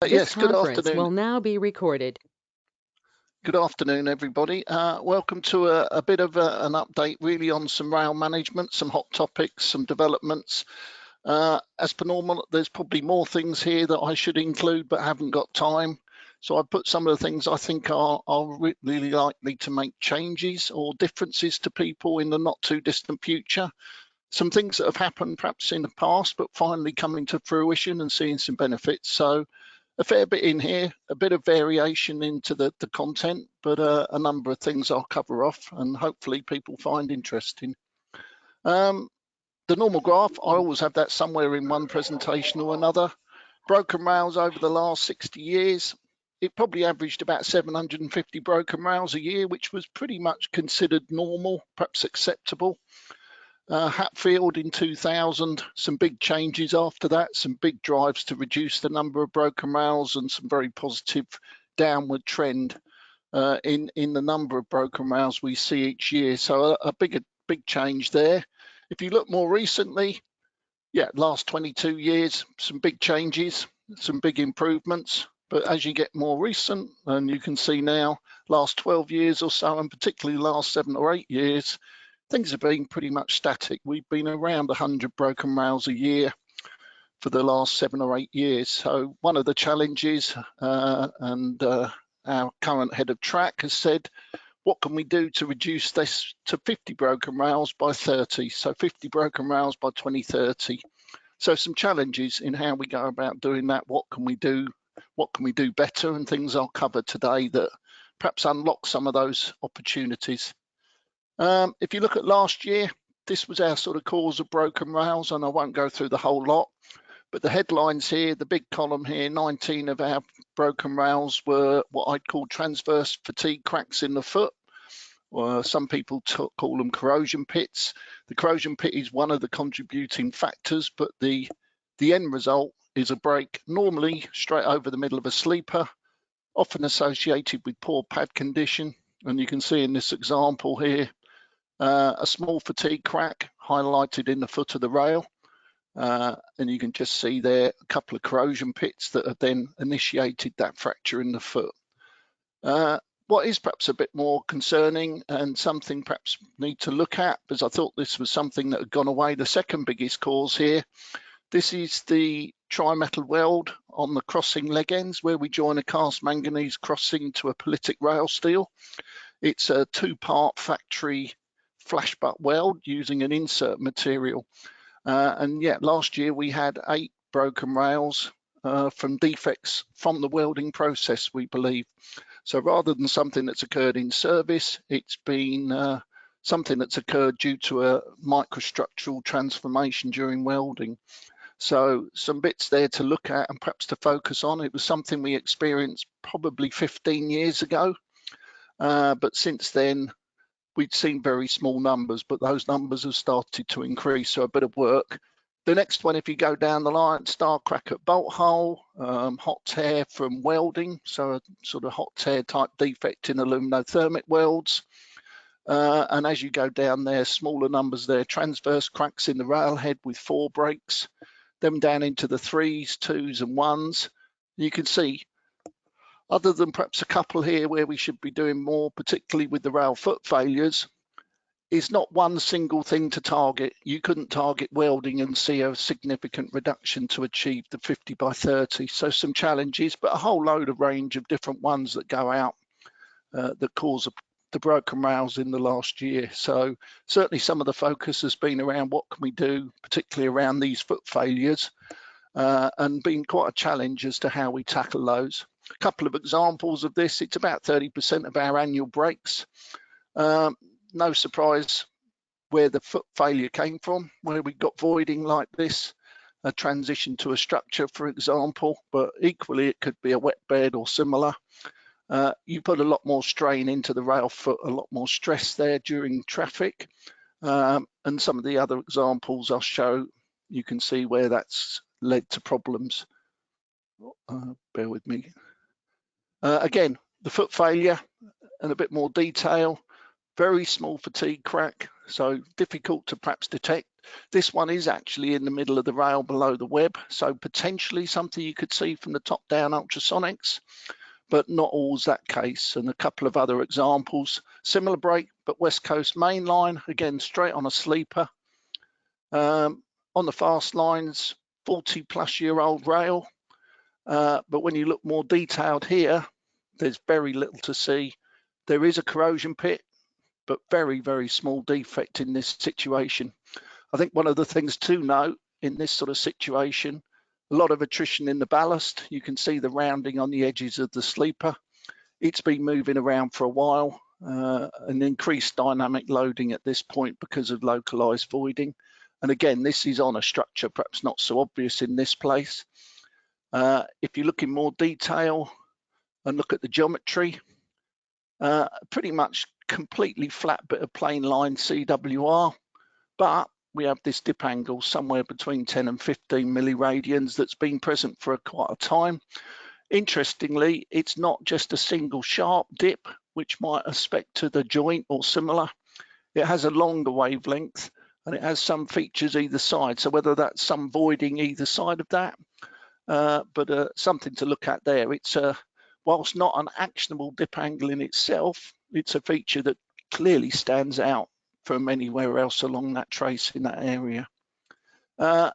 This Yes, good conference afternoon. will now be recorded. Good afternoon, everybody. Welcome to a bit of an update really on some rail management, some hot topics, some developments. As per normal, there's probably more things here that I should include but haven't got time. So I put some of the things I think are really likely to make changes or differences to people in the not too distant future. Some things that have happened perhaps in the past but finally coming to fruition and seeing some benefits. So a fair bit in here, a bit of variation into the content, but a number of things I'll cover off and hopefully people find interesting. The normal graph, I always have that somewhere in one presentation or another. Broken rails over the last 60 years, it probably averaged about 750 broken rails a year, which was pretty much considered normal, perhaps acceptable. Hatfield in 2000, some big changes after that, some big drives to reduce the number of broken rails and some very positive downward trend in the number of broken rails we see each year. So a big change there. If you look more recently, last 22 years, some big changes, some big improvements. But as you get more recent, and you can see now, last 12 years or so, and particularly last 7 or 8 years, things have been pretty much static. We've been around 100 broken rails a year for the last 7 or 8 years. So one of the challenges, and our current head of track has said, what can we do to reduce this to 50 broken rails by 30? So 50 broken rails by 2030. So some challenges in how we go about doing that. What can we do? What can we do better? And things I'll cover today that perhaps unlock some of those opportunities. If you look at last year, this was our sort of cause of broken rails, and I won't go through the whole lot, but the headlines here, the big column here, 19 of our broken rails were what I'd call transverse fatigue cracks in the foot. Some people call them corrosion pits. The corrosion pit is one of the contributing factors, but the end result is a break, normally straight over the middle of a sleeper, often associated with poor pad condition. And you can see in this example here, a small fatigue crack highlighted in the foot of the rail. And you can just see there a couple of corrosion pits that have then initiated that fracture in the foot. What is perhaps a bit more concerning and something perhaps need to look at, because I thought this was something that had gone away, the second biggest cause here, this is the tri-metal weld on the crossing leg ends where we join a cast manganese crossing to a politic rail steel. It's a 2-part factory flash butt weld using an insert material. And last year we had 8 broken rails from defects from the welding process, we believe. So rather than something that's occurred in service, it's been something that's occurred due to a microstructural transformation during welding. So some bits there to look at and perhaps to focus on. It was something we experienced probably 15 years ago, but since then we'd seen very small numbers, but those numbers have started to increase, so a bit of work. The next one, if you go down the line, star crack at bolt hole, hot tear from welding, so a sort of hot tear type defect in aluminothermic welds. And as you go down there, smaller numbers there, transverse cracks in the railhead with 4 breaks, then down into the 3s, 2s and 1s. You can see, other than perhaps a couple here where we should be doing more, particularly with the rail foot failures, is not one single thing to target. You couldn't target welding and see a significant reduction to achieve the 50 by 30. So some challenges, but a whole load of range of different ones that go out that cause the broken rails in the last year. So certainly some of the focus has been around what can we do, particularly around these foot failures, and been quite a challenge as to how we tackle those. A couple of examples of this, it's about 30% of our annual breaks. No surprise where the foot failure came from, where we got voiding like this, a transition to a structure, for example, but equally it could be a wet bed or similar. You put a lot more strain into the rail foot, a lot more stress there during traffic. And some of the other examples I'll show, you can see where that's led to problems. Bear with me. Again, the foot failure and a bit more detail. Very small fatigue crack, so difficult to perhaps detect. This one is actually in the middle of the rail below the web, so potentially something you could see from the top-down ultrasonics, but not always that case. And a couple of other examples, similar break, but West Coast main line, again, straight on a sleeper. On the fast lines, 40-plus-year-old rail, but when you look more detailed here, there's very little to see. There is a corrosion pit, but very, very small defect in this situation. I think one of the things to note in this sort of situation, a lot of attrition in the ballast. You can see the rounding on the edges of the sleeper. It's been moving around for a while, and increased dynamic loading at this point because of localized voiding. And again, this is on a structure perhaps not so obvious in this place. If you look in more detail and look at the geometry, pretty much completely flat bit of plain line CWR, but we have this dip angle somewhere between 10 and 15 milliradians that's been present for quite a time. Interestingly, it's not just a single sharp dip, which might aspect to the joint or similar. It has a longer wavelength and it has some features either side. So whether that's some voiding either side of that, but something to look at there. It's whilst not an actionable dip angle in itself, it's a feature that clearly stands out from anywhere else along that trace in that area.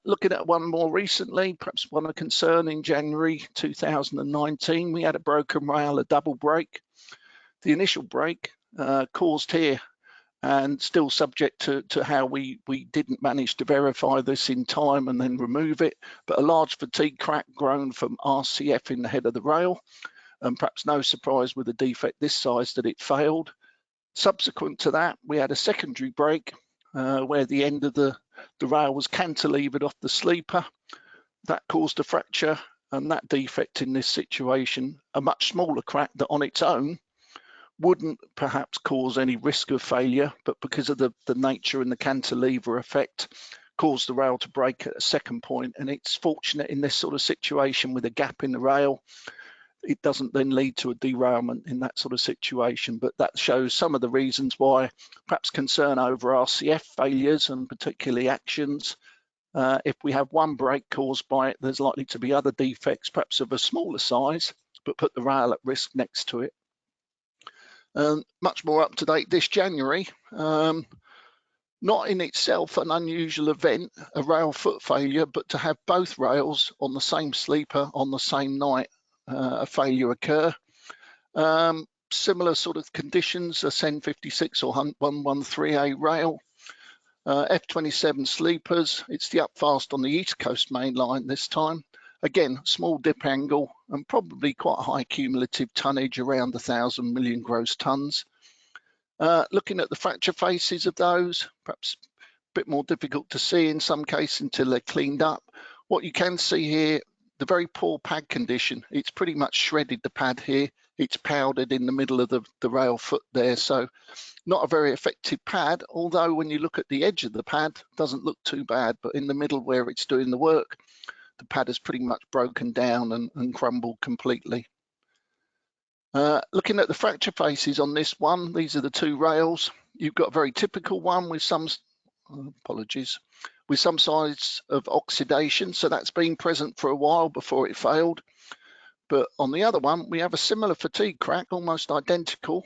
Looking at one more recently, perhaps one of concern in January 2019, we had a broken rail, a double break. The initial break caused here, and still subject to how we didn't manage to verify this in time and then remove it, but a large fatigue crack grown from RCF in the head of the rail, and perhaps no surprise with a defect this size that it failed. Subsequent to that, we had a secondary break where the end of the rail was cantilevered off the sleeper. That caused a fracture, and that defect in this situation, a much smaller crack that on its own wouldn't perhaps cause any risk of failure, but because of the nature and the cantilever effect, caused the rail to break at a second point. And it's fortunate in this sort of situation with a gap in the rail, it doesn't then lead to a derailment in that sort of situation. But that shows some of the reasons why perhaps concern over RCF failures and particularly actions. If we have one break caused by it, there's likely to be other defects, perhaps of a smaller size, but put the rail at risk next to it. Much more up to date this January, not in itself an unusual event, a rail foot failure, but to have both rails on the same sleeper on the same night, a failure occur. Similar sort of conditions, a SEN 56 or 113A rail, F27 sleepers. It's the up fast on the East Coast main line this time. Again, small dip angle and probably quite high cumulative tonnage, around 1,000 million gross tons. Looking at the fracture faces of those, perhaps a bit more difficult to see in some cases until they're cleaned up. What you can see here, the very poor pad condition. It's pretty much shredded the pad here. It's powdered in the middle of the rail foot there. So not a very effective pad, although when you look at the edge of the pad, it doesn't look too bad, but in the middle where it's doing the work, the pad has pretty much broken down and crumbled completely. Looking at the fracture faces on this one, these are the two rails. You've got a very typical one with some, with some signs of oxidation. So that's been present for a while before it failed. But on the other one, we have a similar fatigue crack, almost identical,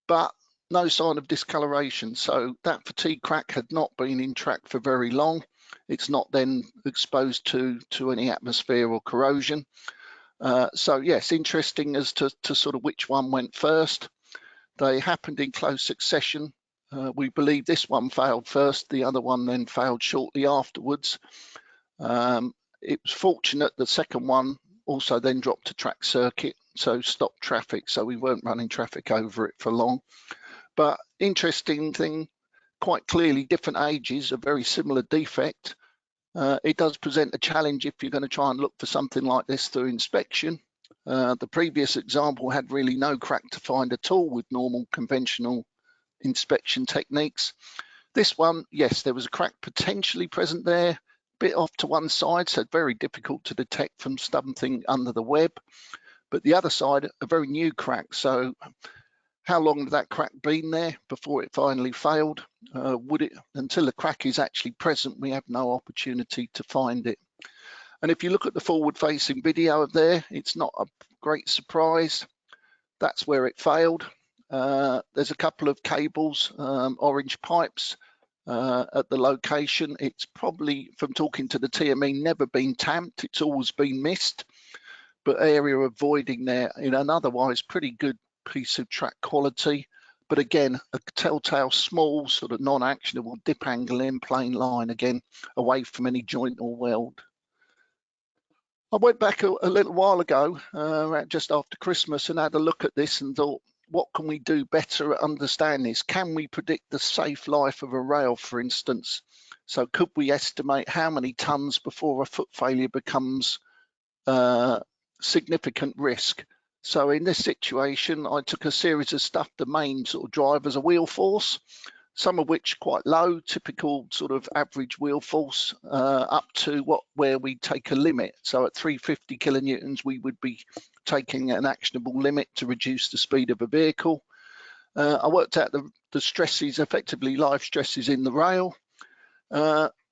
but no sign of discoloration. So that fatigue crack had not been in track for very long. It's not then exposed to any atmosphere or corrosion. So yes, interesting as to sort of which one went first. They happened in close succession. We believe this one failed first, the other one then failed shortly afterwards. It was fortunate the second one also then dropped to track circuit, so stopped traffic, so we weren't running traffic over it for long. But interesting thing, quite clearly different ages, a very similar defect. It does present a challenge if you're going to try and look for something like this through inspection. The previous example had really no crack to find at all with normal conventional inspection techniques. This one, yes, there was a crack potentially present there, a bit off to one side, so very difficult to detect from something under the web. But the other side, a very new crack, so How long had that crack been there before it finally failed? Until the crack is actually present, we have no opportunity to find it. And if you look at the forward-facing video there, it's not a great surprise. That's where it failed. There's a couple of cables, orange pipes at the location. It's probably, from talking to the TME, never been tamped. It's always been missed. But area of voiding there in an otherwise pretty good piece of track quality. But again, a telltale small sort of non-actionable dip angle in plain line, again, away from any joint or weld. I went back a little while ago, just after Christmas, and had a look at this and thought, what can we do better at understanding this? Can we predict the safe life of a rail, for instance? So could we estimate how many tons before a foot failure becomes significant risk? So in this situation, I took a series of stuff. The main sort of drivers are wheel force, some of which quite low, typical sort of average wheel force, up to where we take a limit. So at 350 kilonewtons, we would be taking an actionable limit to reduce the speed of a vehicle. I worked out the stresses, effectively live stresses in the rail.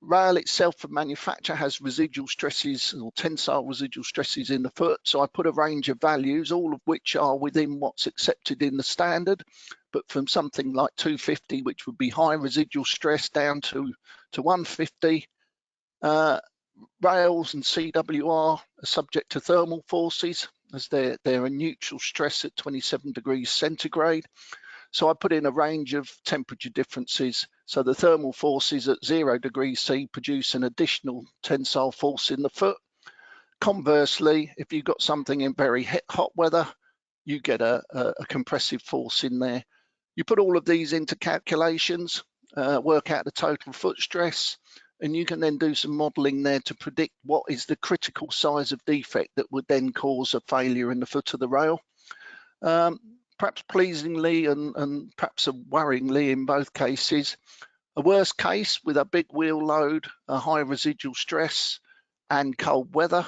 Rail itself from manufacture has residual stresses or tensile residual stresses in the foot. So I put a range of values, all of which are within what's accepted in the standard. But from something like 250, which would be high residual stress, down to 150, rails and CWR are subject to thermal forces, as they're a neutral stress at 27 degrees centigrade. So I put in a range of temperature differences. So the thermal forces at 0 degrees C produce an additional tensile force in the foot. Conversely, if you've got something in very hot weather, you get a compressive force in there. You put all of these into calculations, work out the total foot stress, and you can then do some modeling there to predict what is the critical size of defect that would then cause a failure in the foot of the rail. Perhaps pleasingly and perhaps worryingly in both cases, a worst case with a big wheel load, a high residual stress and cold weather,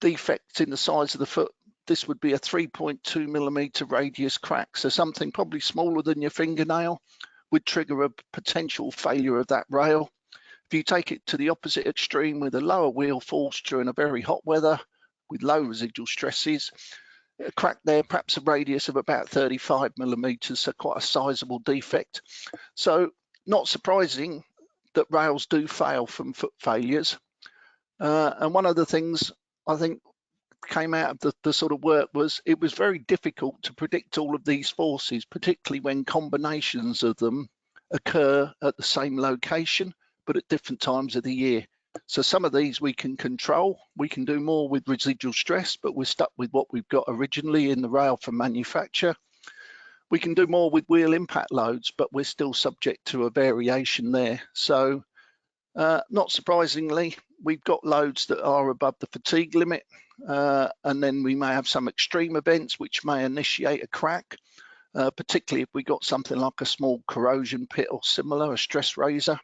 defects in the size of the foot, this would be a 3.2 millimeter radius crack. So something probably smaller than your fingernail would trigger a potential failure of that rail. If you take it to the opposite extreme with a lower wheel force during a very hot weather with low residual stresses, a crack there, perhaps a radius of about 35 millimeters, so quite a sizable defect. So not surprising that rails do fail from foot failures. And one of the things I think came out of the sort of work was it was very difficult to predict all of these forces, particularly when combinations of them occur at the same location, but at different times of the year. So some of these we can control. We can do more with residual stress, but we're stuck with what we've got originally in the rail from manufacture. We can do more with wheel impact loads, but we're still subject to a variation there. So not surprisingly, we've got loads that are above the fatigue limit, and then we may have some extreme events which may initiate a crack, particularly if we got something like a small corrosion pit or similar, a stress raiser.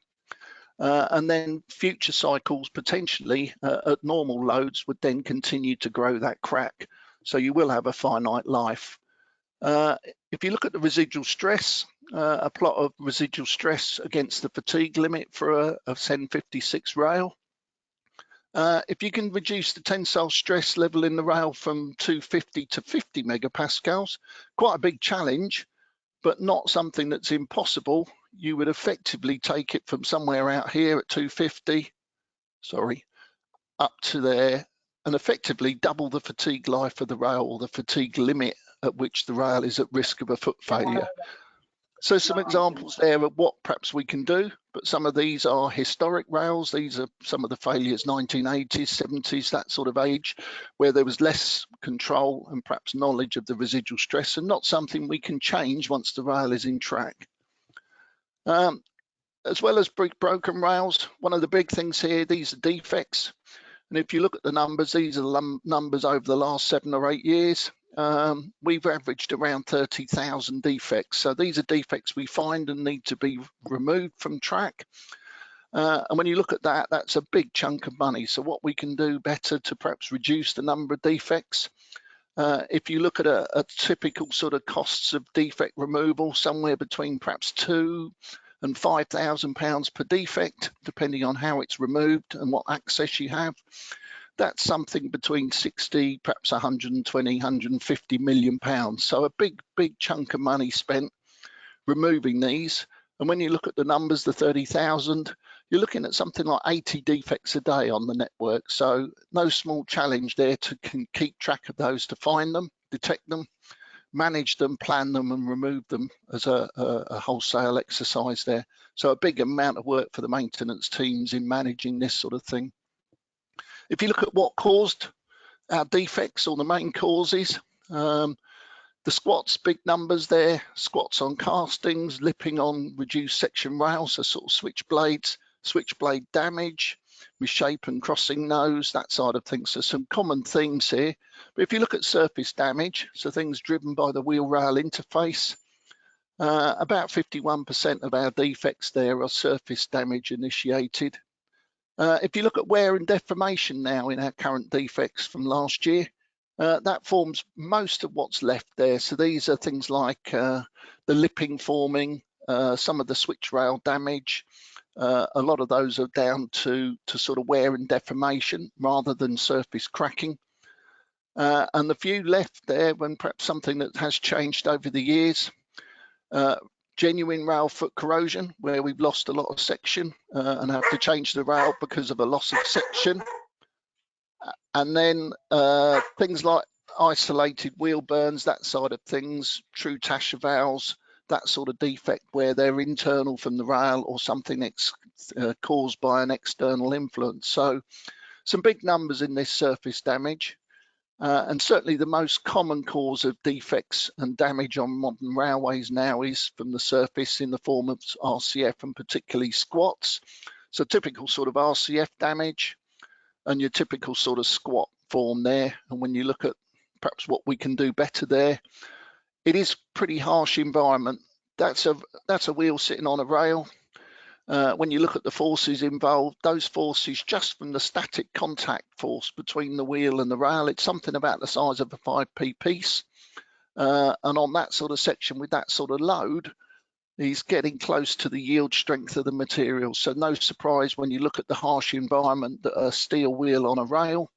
And then future cycles potentially at normal loads would then continue to grow that crack. So you will have a finite life. If you look at the residual stress, a plot of residual stress against the fatigue limit for a 1056 rail, if you can reduce the tensile stress level in the rail from 250 to 50 megapascals, quite a big challenge, but not something that's impossible. You would effectively take it from somewhere out here at 250, up to there, and effectively double the fatigue life of the rail, or the fatigue limit at which the rail is at risk of a foot failure. So some examples there of what perhaps we can do, but some of these are historic rails. These are some of the failures, 1980s, 70s, that sort of age, where there was less control and perhaps knowledge of the residual stress, and not something we can change once the rail is in track. As well as broken rails, one of the big things here, these are defects. And if you look at the numbers, these are the numbers over the last 7 or 8 years. We've averaged around 30,000 defects. So these are defects we find and need to be removed from track. And when you look at that, that's a big chunk of money. So what we can do better to perhaps reduce the number of defects. If you look at a typical sort of costs of defect removal, somewhere between perhaps £2,000 and £5,000 per defect, depending on how it's removed and what access you have. That's something between 60, perhaps 120, 150 million pounds. So a big chunk of money spent removing these. And when you look at the numbers, the 30,000, you're looking at something like 80 defects a day on the network. So no small challenge there to keep track of those, to find them, detect them, manage them, plan them, and remove them as a wholesale exercise there. So a big amount of work for the maintenance teams in managing this sort of thing. If you look at what caused our defects, or the main causes, the squats, big numbers there, squats on castings, lipping on reduced section rails, so sort of switchblade damage, misshapen and crossing nose, that side of things. So some common themes here. But if you look at surface damage, so things driven by the wheel rail interface, about 51% of our defects there are surface damage initiated. If you look at wear and deformation now in our current defects from last year, that forms most of what's left there. So these are things like the lipping forming, some of the switch rail damage. A lot of those are down to sort of wear and deformation rather than surface cracking. And the few left there, when perhaps something that has changed over the years, genuine rail foot corrosion, where we've lost a lot of section and have to change the rail because of a loss of section. And then things like isolated wheel burns, that side of things, true Tasher valves, that sort of defect where they're internal from the rail or something that's caused by an external influence. So some big numbers in this surface damage. And certainly the most common cause of defects and damage on modern railways now is from the surface in the form of RCF, and particularly squats. So typical sort of RCF damage and your typical sort of squat form there. And when you look at perhaps what we can do better there, it is pretty harsh environment. That's a wheel sitting on a rail. When you look at the forces involved, those forces just from the static contact force between the wheel and the rail, it's something about the size of a 5p piece. And on that sort of section with that sort of load, he's getting close to the yield strength of the material. So no surprise when you look at the harsh environment that a steel wheel on a rail,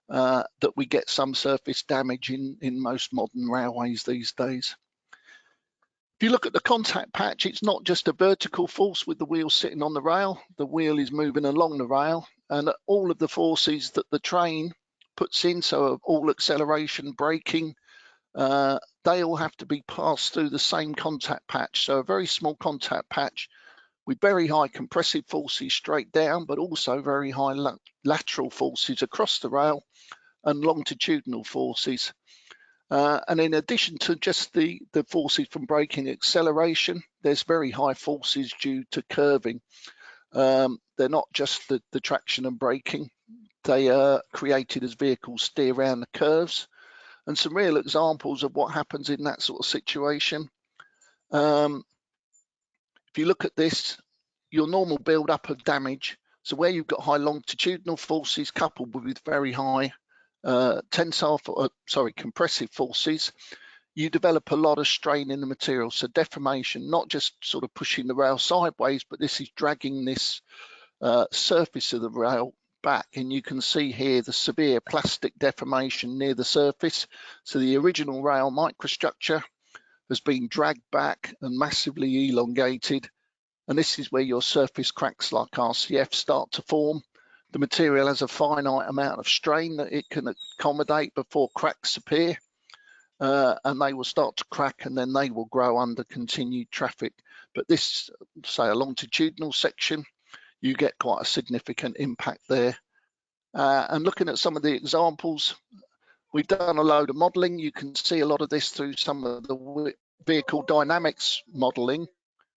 that we get some surface damage in most modern railways these days. If you look at the contact patch, it's not just a vertical force with the wheel sitting on the rail. The wheel is moving along the rail, and all of the forces that the train puts in, so all acceleration, braking, they all have to be passed through the same contact patch. So a very small contact patch with very high compressive forces straight down, but also very high lateral forces across the rail and longitudinal forces. And in addition to just the forces from braking acceleration, there's very high forces due to curving. They're not just the traction and braking. They are created as vehicles steer around the curves. And some real examples of what happens in that sort of situation. If you look at this, your normal build-up of damage, so where you've got high longitudinal forces coupled with very high compressive forces, you develop a lot of strain in the material. So deformation, not just sort of pushing the rail sideways, but this is dragging this surface of the rail back. And you can see here the severe plastic deformation near the surface. So the original rail microstructure has been dragged back and massively elongated. And this is where your surface cracks like RCF start to form. The material has a finite amount of strain that it can accommodate before cracks appear, and they will start to crack, and then they will grow under continued traffic. But this, say a longitudinal section, you get quite a significant impact there. And looking at some of the examples, we've done a load of modelling. You can see a lot of this through some of the vehicle dynamics modelling,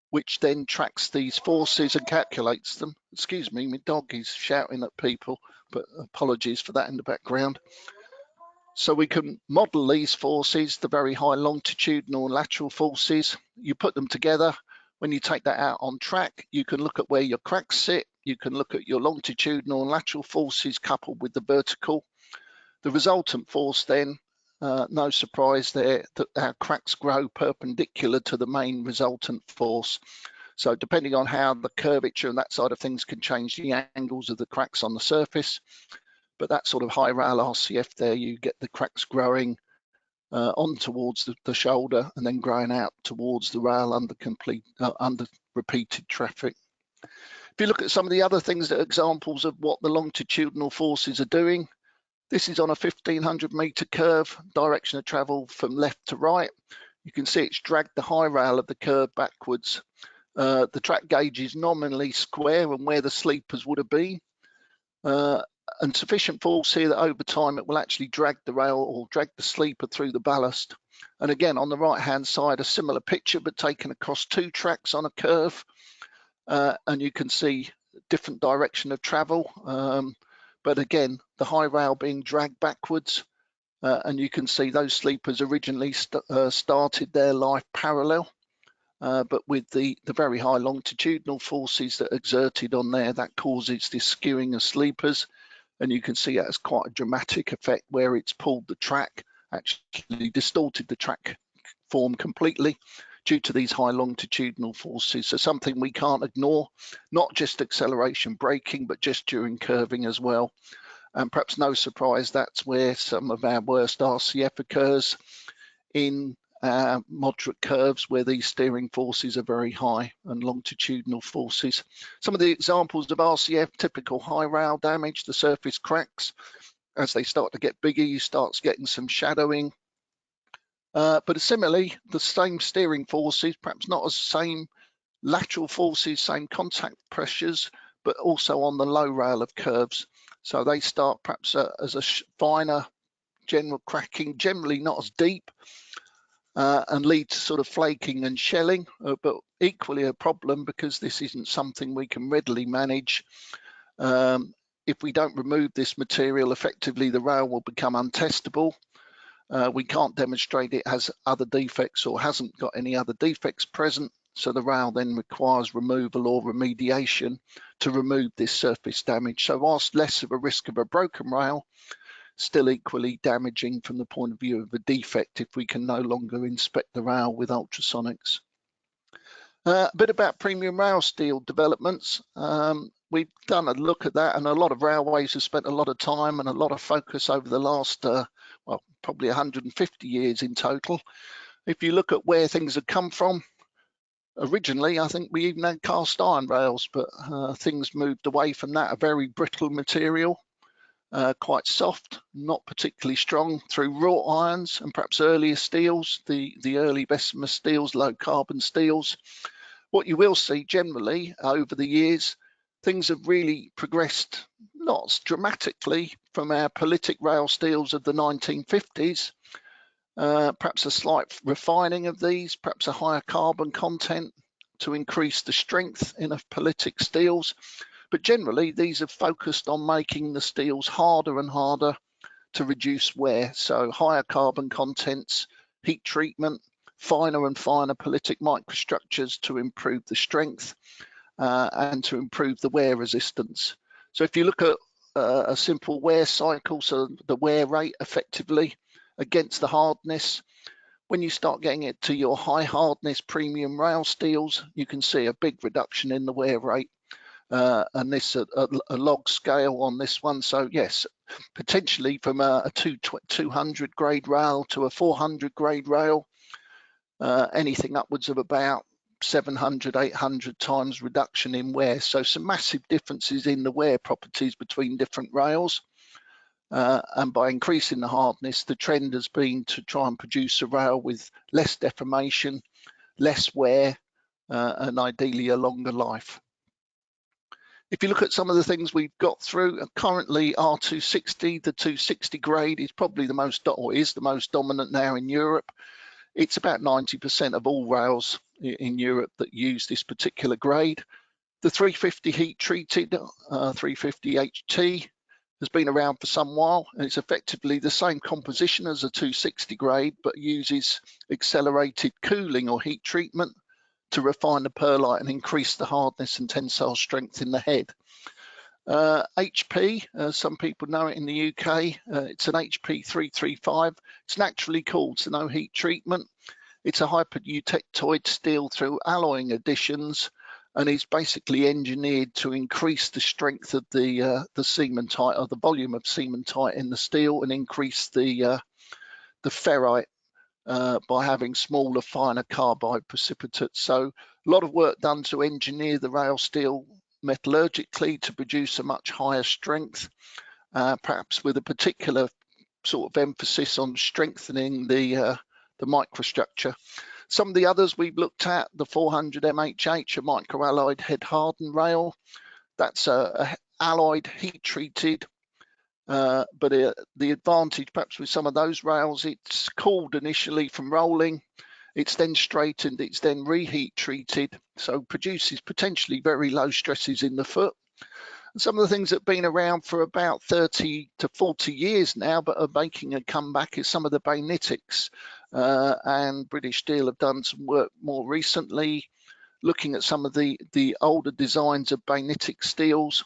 which then tracks these forces and calculates them. Excuse me, my dog is shouting at people, but apologies for that in the background. So we can model these forces, the very high longitudinal and lateral forces. You put them together. When you take that out on track, you can look at where your cracks sit. You can look at your longitudinal and lateral forces coupled with the vertical. The resultant force then no surprise there that our cracks grow perpendicular to the main resultant force. So depending on how the curvature and that side of things can change the angles of the cracks on the surface. But that sort of high rail RCF there, you get the cracks growing on towards the shoulder and then growing out towards the rail under repeated traffic. If you look at some of the other things that are examples of what the longitudinal forces are doing, this is on a 1500 meter curve, direction of travel from left to right. You can see it's dragged the high rail of the curve backwards. The track gauge is nominally square and where the sleepers would have been. And sufficient force here that over time it will actually drag the rail or drag the sleeper through the ballast. And again, on the right hand side, a similar picture but taken across two tracks on a curve. And you can see different direction of travel. But again, the high rail being dragged backwards. And you can see those sleepers originally started their life parallel. But with the very high longitudinal forces that are exerted on there, that causes this skewing of sleepers. And you can see it has quite a dramatic effect where it's pulled the track, actually distorted the track form completely due to these high longitudinal forces. So something we can't ignore, not just acceleration braking, but just during curving as well. And perhaps no surprise, that's where some of our worst RCF occurs, in moderate curves where these steering forces are very high and longitudinal forces. Some of the examples of RCF, typical high rail damage, the surface cracks. As they start to get bigger, you start getting some shadowing. But similarly, the same steering forces, perhaps not as same lateral forces, same contact pressures, but also on the low rail of curves. So they start perhaps as a finer general cracking, generally not as deep, and lead to sort of flaking and shelling, but equally a problem because this isn't something we can readily manage. If we don't remove this material effectively, the rail will become untestable. We can't demonstrate it has other defects or hasn't got any other defects present, so the rail then requires removal or remediation to remove this surface damage. So whilst less of a risk of a broken rail, still equally damaging from the point of view of a defect if we can no longer inspect the rail with ultrasonics. A bit about premium rail steel developments. We've done a look at that, and a lot of railways have spent a lot of time and a lot of focus over the last, well, probably 150 years in total. If you look at where things have come from, originally, I think we even had cast iron rails, but things moved away from that, a very brittle material. Quite soft, not particularly strong, through wrought irons and perhaps earlier steels, the early Bessemer steels, low carbon steels. What you will see generally over the years, things have really progressed, not dramatically, from our politic rail steels of the 1950s. Perhaps a slight refining of these, perhaps a higher carbon content to increase the strength in of politic steels. But generally, these have focused on making the steels harder and harder to reduce wear. So higher carbon contents, heat treatment, finer and finer politic microstructures to improve the strength and to improve the wear resistance. So if you look at a simple wear cycle, so the wear rate effectively against the hardness, when you start getting it to your high hardness premium rail steels, you can see a big reduction in the wear rate. And this a log scale on this one. So yes, potentially from a 200 grade rail to a 400 grade rail, anything upwards of about 700, 800 times reduction in wear. So some massive differences in the wear properties between different rails. And by increasing the hardness, the trend has been to try and produce a rail with less deformation, less wear, and ideally a longer life. If you look at some of the things we've got through, currently R260, the 260 grade is probably the most, or is the most dominant now in Europe. It's about 90% of all rails in Europe that use this particular grade. The 350 heat treated, 350 HT, has been around for some while, and it's effectively the same composition as a 260 grade, but uses accelerated cooling or heat treatment to refine the perlite and increase the hardness and tensile strength in the head. HP, some people know it in the UK, it's an HP 335. It's naturally cooled, so no heat treatment. It's a hyper-eutectoid steel through alloying additions, and is basically engineered to increase the strength of the cementite, or the volume of cementite in the steel, and increase the ferrite by having smaller, finer carbide precipitates. So a lot of work done to engineer the rail steel metallurgically to produce a much higher strength, perhaps with a particular sort of emphasis on strengthening the microstructure. Some of the others we've looked at, the 400 MHH, a microalloyed head hardened rail. That's a alloyed heat treated, but the advantage perhaps with some of those rails, it's cooled initially from rolling, it's then straightened, it's then reheat treated, so produces potentially very low stresses in the foot. And some of the things that have been around for about 30 to 40 years now, but are making a comeback, is some of the bainitics. And British Steel have done some work more recently, looking at some of the older designs of bainitic steels,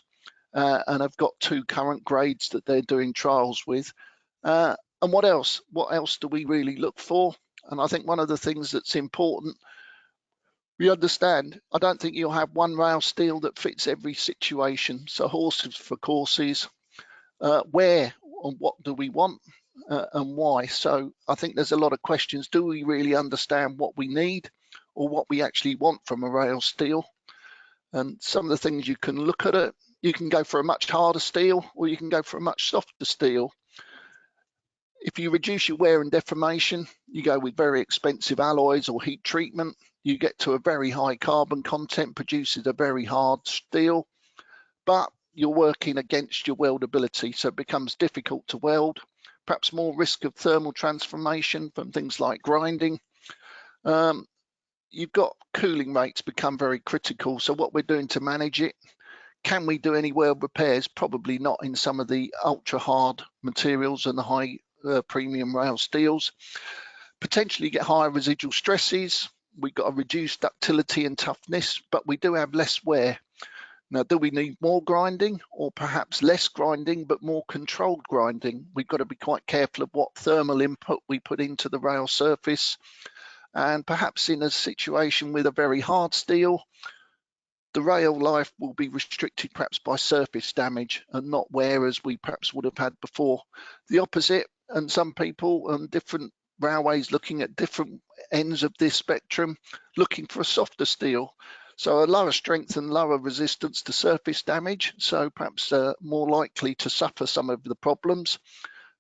and have got 2 current grades that they're doing trials with. And what else? What else do we really look for? And I think one of the things that's important, we understand, I don't think you'll have one rail steel that fits every situation. So horses for courses, where and what do we want and why? So I think there's a lot of questions. Do we really understand what we need or what we actually want from a rail steel? And some of the things you can look at it, you can go for a much harder steel or you can go for a much softer steel. If you reduce your wear and deformation, you go with very expensive alloys or heat treatment. You get to a very high carbon content, produces a very hard steel, but you're working against your weldability, so it becomes difficult to weld. Perhaps more risk of thermal transformation from things like grinding. You've got cooling rates become very critical, so what we're doing to manage it, can we do any weld repairs? Probably not in some of the ultra hard materials and the high premium rail steels. Potentially get higher residual stresses. We've got a reduced ductility and toughness, but we do have less wear. Now, do we need more grinding or perhaps less grinding, but more controlled grinding? We've got to be quite careful of what thermal input we put into the rail surface. And perhaps in a situation with a very hard steel, the rail life will be restricted perhaps by surface damage and not wear as we perhaps would have had before. The opposite, and some people and different railways looking at different ends of this spectrum, looking for a softer steel. So a lower strength and lower resistance to surface damage, so perhaps more likely to suffer some of the problems.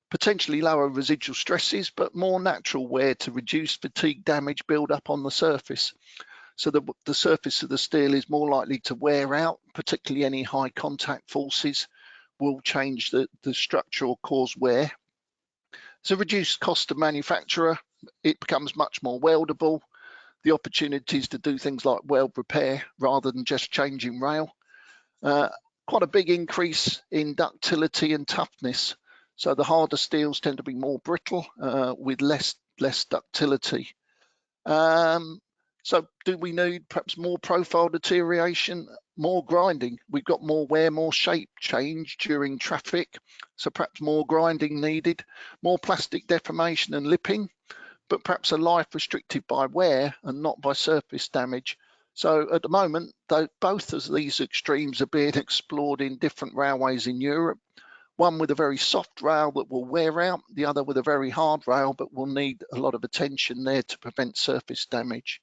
Potentially lower residual stresses, but more natural wear to reduce fatigue damage build up on the surface. So the surface of the steel is more likely to wear out, particularly any high contact forces will change the structure or cause wear. So reduced cost of manufacturer, it becomes much more weldable. The opportunities to do things like weld repair rather than just changing rail. Quite a big increase in ductility and toughness. So the harder steels tend to be more brittle with less ductility. So do we need perhaps more profile deterioration, more grinding? We've got more wear, more shape change during traffic. So perhaps more grinding needed, more plastic deformation and lipping, but perhaps a life restricted by wear and not by surface damage. So at the moment, both of these extremes are being explored in different railways in Europe. One with a very soft rail that will wear out, the other with a very hard rail but will need a lot of attention there to prevent surface damage.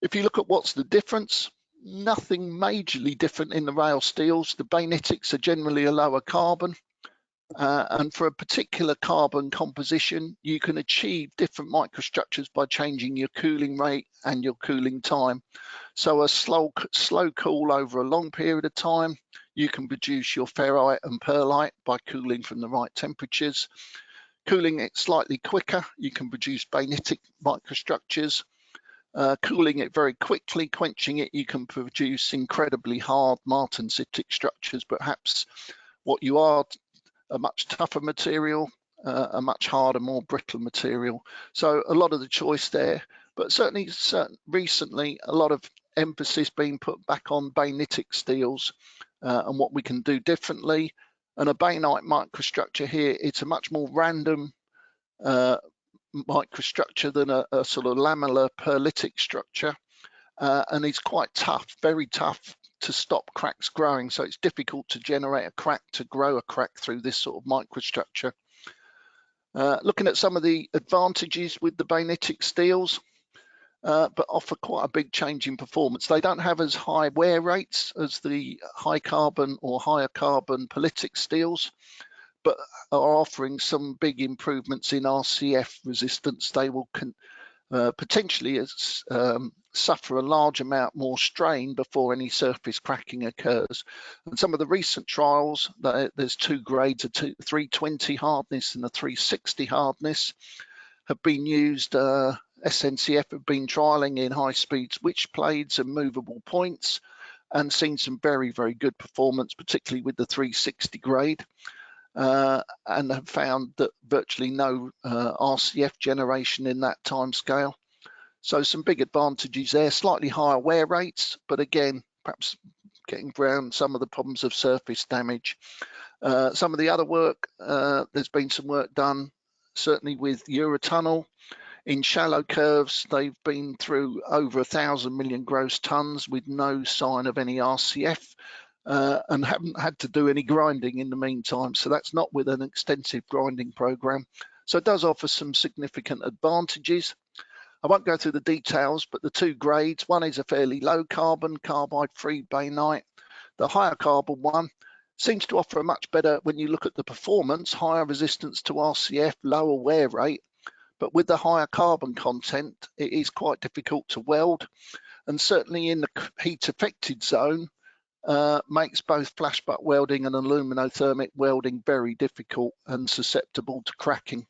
If you look at what's the difference, nothing majorly different in the rail steels. The bainitics are generally a lower carbon. And for a particular carbon composition, you can achieve different microstructures by changing your cooling rate and your cooling time. So a slow cool over a long period of time, you can produce your ferrite and pearlite by cooling from the right temperatures. Cooling it slightly quicker, you can produce bainitic microstructures. Cooling it very quickly, quenching it, you can produce incredibly hard martensitic structures. Perhaps what you are, a much tougher material, a much harder, more brittle material. So a lot of the choice there, but certainly recently a lot of emphasis being put back on bainitic steels and what we can do differently. And a bainite microstructure here, it's a much more random microstructure than a sort of lamellar perlitic structure, and it's quite tough, very tough to stop cracks growing. So it's difficult to generate a crack, to grow a crack through this sort of microstructure. Looking at some of the advantages with the bainitic steels, but offer quite a big change in performance. They don't have as high wear rates as the high carbon or higher carbon perlitic steels, but are offering some big improvements in RCF resistance. They will potentially suffer a large amount more strain before any surface cracking occurs. And some of the recent trials, there's two grades, a 320 hardness and a 360 hardness, have been used. SNCF have been trialing in high-speed switch blades and movable points, and seen some very, very good performance, particularly with the 360 grade. And have found that virtually no RCF generation in that time scale. So some big advantages there, slightly higher wear rates, but again, perhaps getting around some of the problems of surface damage. Some of the other work, there's been some work done, certainly with Eurotunnel. In shallow curves, they've been through over 1,000 million gross tons with no sign of any RCF. And haven't had to do any grinding in the meantime. So that's not with an extensive grinding program. So it does offer some significant advantages. I won't go through the details, but the two grades, one is a fairly low carbon, carbide-free bainite. The higher carbon one seems to offer a much better, when you look at the performance, higher resistance to RCF, lower wear rate. But with the higher carbon content, it is quite difficult to weld. And certainly in the heat affected zone, makes both flash butt welding and aluminothermic welding very difficult and susceptible to cracking.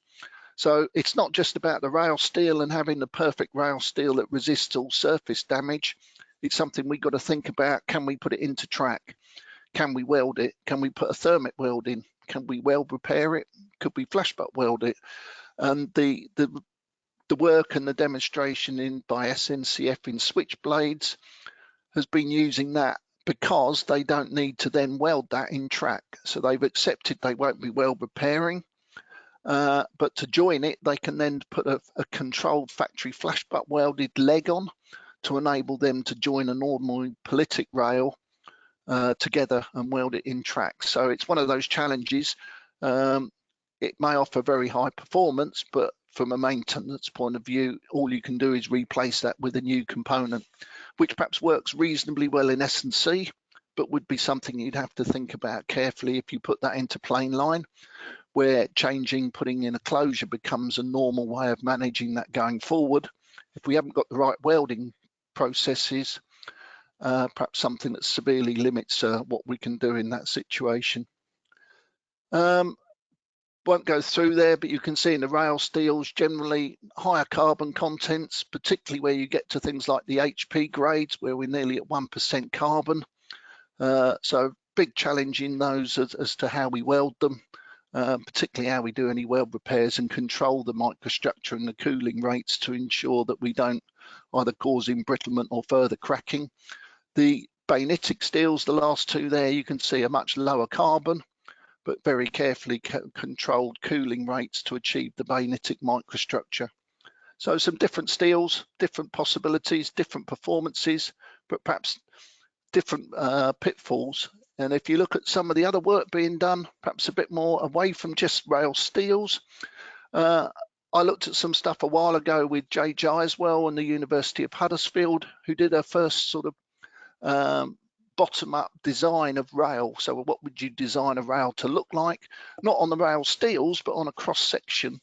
So it's not just about the rail steel and having the perfect rail steel that resists all surface damage. It's something we've got to think about. Can we put it into track? Can we weld it? Can we put a thermic weld in? Can we weld repair it? Could we flash butt weld it? And the work and the demonstration by SNCF in switch blades has been using that, because they don't need to then weld that in track. So they've accepted they won't be weld repairing, but to join it, they can then put a controlled factory flash butt welded leg on to enable them to join an ordinary perlitic rail together and weld it in track. So it's one of those challenges. It may offer very high performance, but from a maintenance point of view, all you can do is replace that with a new component, which perhaps works reasonably well in S&C, but would be something you'd have to think about carefully if you put that into plain line, where putting in a closure becomes a normal way of managing that going forward. If we haven't got the right welding processes, perhaps something that severely limits what we can do in that situation. Won't go through there, but you can see in the rail steels generally higher carbon contents, particularly where you get to things like the HP grades, where we're nearly at 1% carbon. So big challenge in those as to how we weld them, particularly how we do any weld repairs and control the microstructure and the cooling rates to ensure that we don't either cause embrittlement or further cracking. The bainitic steels, the last two there, you can see a much lower carbon, but very carefully controlled cooling rates to achieve the bainitic microstructure. So some different steels, different possibilities, different performances, but perhaps different pitfalls. And if you look at some of the other work being done, perhaps a bit more away from just rail steels, I looked at some stuff a while ago with Jay Giswell and the University of Huddersfield, who did a first sort of bottom-up design of rail. So what would you design a rail to look like? Not on the rail steels, but on a cross-section.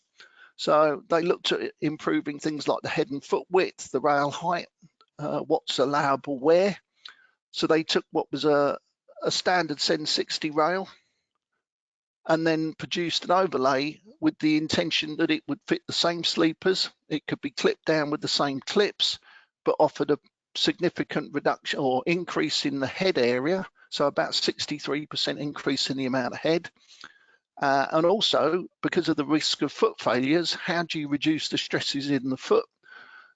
So they looked at improving things like the head and foot width, the rail height, what's allowable wear. So they took what was a standard 60 rail and then produced an overlay with the intention that it would fit the same sleepers. It could be clipped down with the same clips, but offered a significant reduction or increase in the head area, so about 63% increase in the amount of head. And also, because of the risk of foot failures, how do you reduce the stresses in the foot?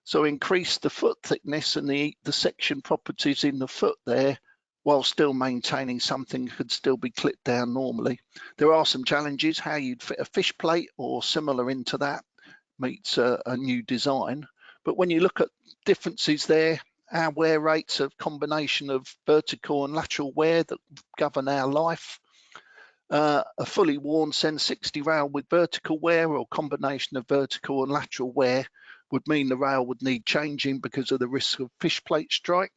So increase the foot thickness and the section properties in the foot there while still maintaining something could still be clipped down normally. There are some challenges how you'd fit a fish plate or similar into that meets a new design. But when you look at differences there, our wear rates, a combination of vertical and lateral wear that govern our life. A fully worn Sen 60 rail with vertical wear or combination of vertical and lateral wear would mean the rail would need changing because of the risk of fish plate strike.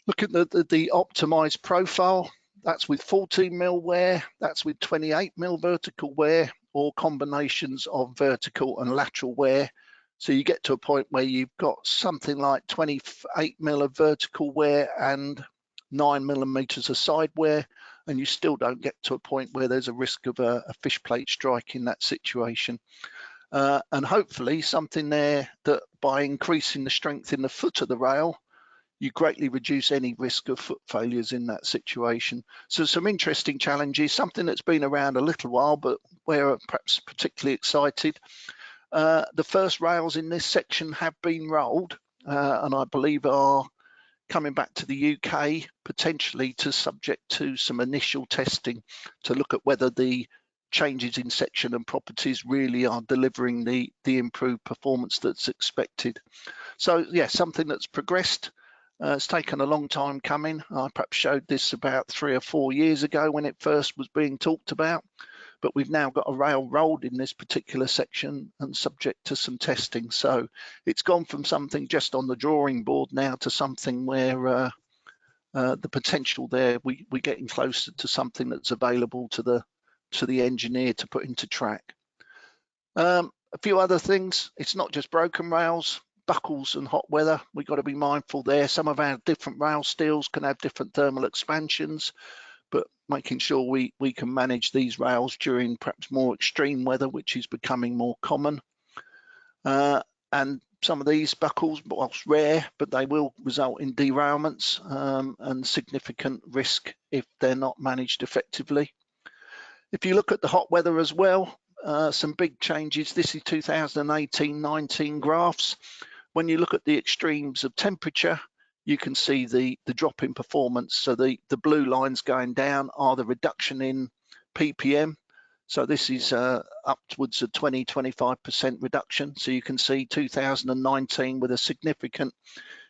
Look at the optimized profile. That's with 14mm wear, that's with 28mm vertical wear, or combinations of vertical and lateral wear. So you get to a point where you've got something like 28mm of vertical wear and 9mm of side wear, and you still don't get to a point where there's a risk of a fish plate strike in that situation. And hopefully something there that by increasing the strength in the foot of the rail, you greatly reduce any risk of foot failures in that situation. So some interesting challenges, something that's been around a little while, but we're perhaps particularly excited. The first rails in this section have been rolled, and I believe are coming back to the UK, potentially to subject to some initial testing to look at whether the changes in section and properties really are delivering the improved performance that's expected. So yeah, something that's progressed. It's taken a long time coming. I perhaps showed this about 3 or 4 years ago when it first was being talked about, but we've now got a rail rolled in this particular section and subject to some testing. So it's gone from something just on the drawing board now to something where the potential there, we're getting closer to something that's available to the engineer to put into track. A few other things, it's not just broken rails, buckles and hot weather, we've got to be mindful there. Some of our different rail steels can have different thermal expansions, but making sure we can manage these rails during perhaps more extreme weather, which is becoming more common. And some of these buckles, whilst rare, but they will result in derailments and significant risk if they're not managed effectively. If you look at the hot weather as well, some big changes. This is 2018-19 graphs. When you look at the extremes of temperature, you can see the drop in performance. So the blue lines going down are the reduction in ppm. So this is upwards of 20-25% reduction. So you can see 2019 with a significant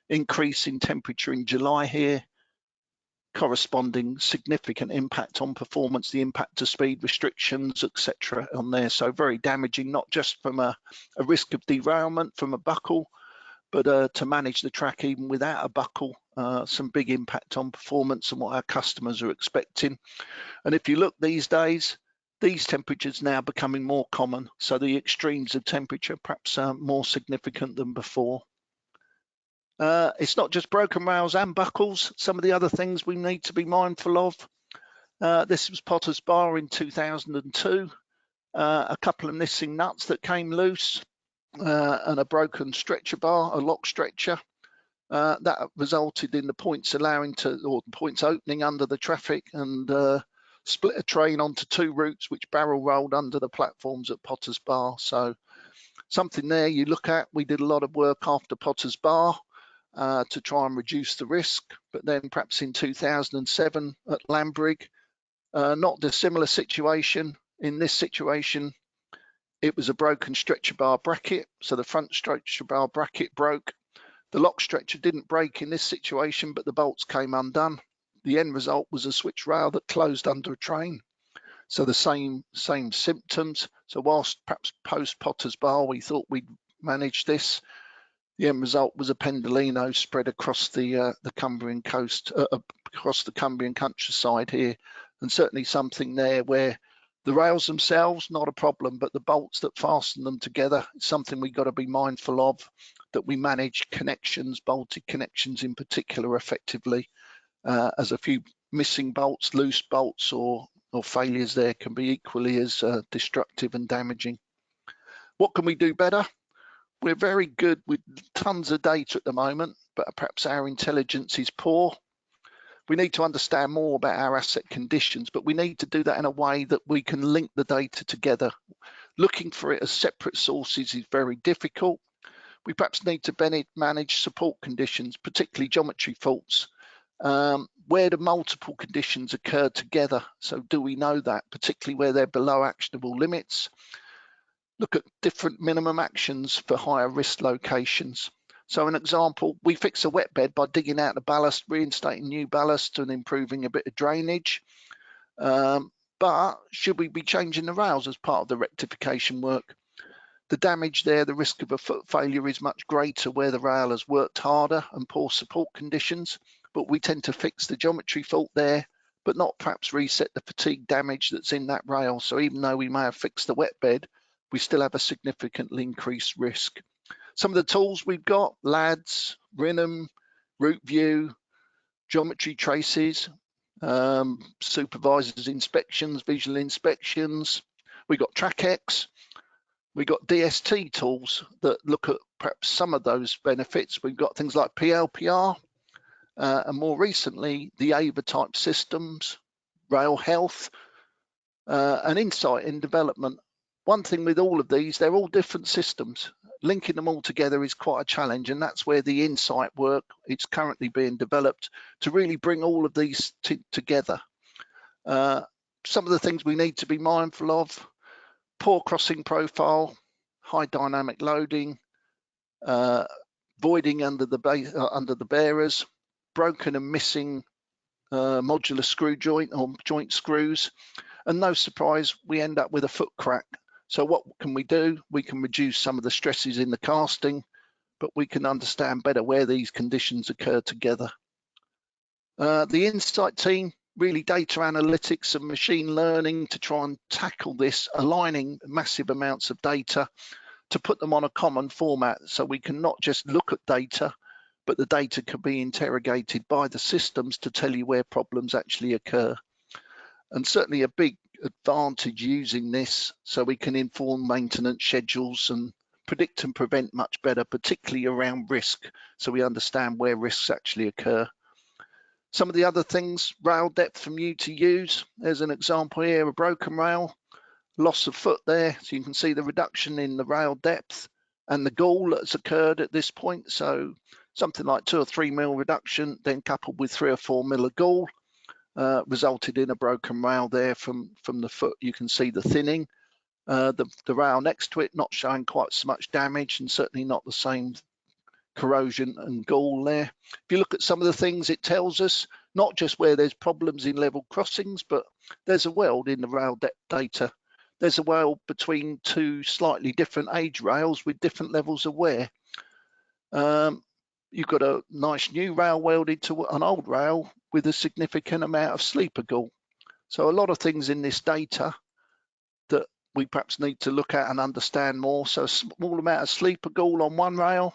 increase in temperature in July here, corresponding significant impact on performance, the impact to speed restrictions, etc. on there. So very damaging, not just from a risk of derailment from a buckle, but to manage the track even without a buckle, some big impact on performance and what our customers are expecting. And if you look these days, these temperatures now becoming more common. So the extremes of temperature perhaps more significant than before. It's not just broken rails and buckles. Some of the other things we need to be mindful of. This was Potter's Bar in 2002. A couple of missing nuts that came loose. And a broken stretcher bar, a lock stretcher, that resulted in the points points opening under the traffic and split a train onto 2 routes which barrel rolled under the platforms at Potter's Bar. So something there you look at. We did a lot of work after Potter's Bar to try and reduce the risk, but then perhaps in 2007 at Lambrig, not dissimilar situation. In this situation, it was a broken stretcher bar bracket, so the front stretcher bar bracket broke. The lock stretcher didn't break in this situation, but the bolts came undone. The end result was a switch rail that closed under a train. So the same symptoms. So whilst perhaps post Potter's Bar we thought we'd manage this, the end result was a pendolino spread across the Cumbrian coast, across the Cumbrian countryside here, and certainly something there where the rails themselves, not a problem, but the bolts that fasten them together, is something we've got to be mindful of, that we manage connections, bolted connections in particular effectively, as a few missing bolts, loose bolts or failures there can be equally as destructive and damaging. What can we do better? We're very good with tons of data at the moment, but perhaps our intelligence is poor. We need to understand more about our asset conditions, but we need to do that in a way that we can link the data together. Looking for it as separate sources is very difficult. We perhaps need to manage support conditions, particularly geometry faults, where do multiple conditions occur together? So do we know that, particularly where they're below actionable limits? Look at different minimum actions for higher risk locations. So an example, we fix a wet bed by digging out the ballast, reinstating new ballast and improving a bit of drainage. But should we be changing the rails as part of the rectification work? The damage there, the risk of a foot failure is much greater where the rail has worked harder and poor support conditions, but we tend to fix the geometry fault there, but not perhaps reset the fatigue damage that's in that rail. So even though we may have fixed the wet bed, we still have a significantly increased risk. Some of the tools we've got, LADS, RINM, route view, geometry traces, supervisors inspections, visual inspections. We've got TrackX. We've got DST tools that look at perhaps some of those benefits. We've got things like PLPR, and more recently, the AVA type systems, rail health, and insight in development. One thing with all of these, they're all different systems. Linking them all together is quite a challenge, and that's where the insight work, it's currently being developed to really bring all of these together. Some of the things we need to be mindful of: poor crossing profile, high dynamic loading, voiding under the bearers, broken and missing modular screw joint or joint screws, and no surprise, we end up with a foot crack. So what can we do? We can reduce some of the stresses in the casting, but we can understand better where these conditions occur together. The insight team, really data analytics and machine learning to try and tackle this, aligning massive amounts of data to put them on a common format so we can not just look at data, but the data can be interrogated by the systems to tell you where problems actually occur. And certainly a big advantage using this, so we can inform maintenance schedules and predict and prevent much better, particularly around risk, so we understand where risks actually occur. Some of the other things, rail depth from U to use. There's an example here, a broken rail, loss of foot there. So you can see the reduction in the rail depth and the gall that's occurred at this point. So something like 2 or 3 mil reduction, then coupled with 3 or 4 mil of gall, resulted in a broken rail there from the foot. You can see the thinning. The rail next to it not showing quite so much damage, and certainly not the same corrosion and gall there. If you look at some of the things it tells us, not just where there's problems in level crossings, but there's a weld in the rail depth data. There's a weld between 2 slightly different age rails with different levels of wear. You've got a nice new rail welded to an old rail with a significant amount of sleeper gall. So a lot of things in this data that we perhaps need to look at and understand more. So a small amount of sleeper gall on one rail.